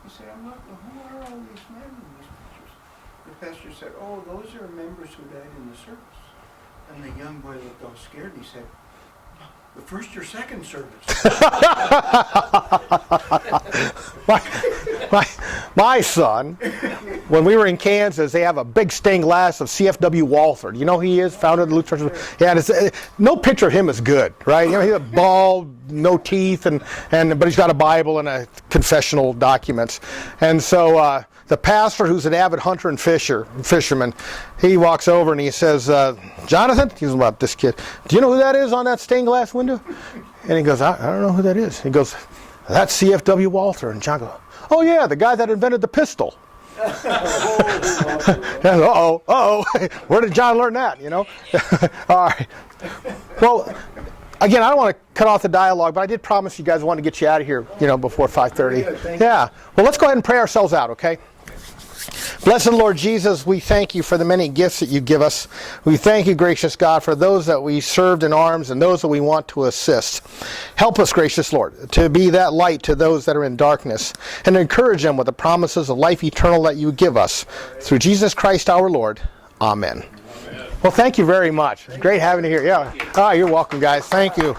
He said, "I'm looking, who are all these men in these pictures?" The pastor said, "Oh, those are members who died in the service." And the young boy looked all scared and he said, "The first or second service?" my son, when we were in Kansas, they have a big stained glass of CFW Walther. You know who he is? Founder of the Lutheran Church. Yeah, and no picture of him is good, right? You know, he's bald, no teeth, but he's got a Bible and a confessional documents. And so the pastor, who's an avid hunter and fisherman, he walks over and he says, "Jonathan," he's about this kid, "do you know who that is on that stained glass window?" And he goes, I don't know who that is. He goes, "That's CFW Walther." And John goes, "Oh yeah, the guy that invented the pistol." Uh-oh, where did John learn that, you know? All right. Well, again, I don't want to cut off the dialogue, but I did promise you guys I wanted to get you out of here, you know, before 5:30. Yeah. Well, let's go ahead and pray ourselves out, okay? Blessed Lord Jesus, we thank you for the many gifts that you give us. We thank you, gracious God, for those that we served in arms and those that we want to assist. Help us, gracious Lord, to be that light to those that are in darkness and encourage them with the promises of life eternal that you give us. Through Jesus Christ our Lord. Amen. Well, thank you very much. It's great having you here. Yeah. You're welcome, guys. Thank you.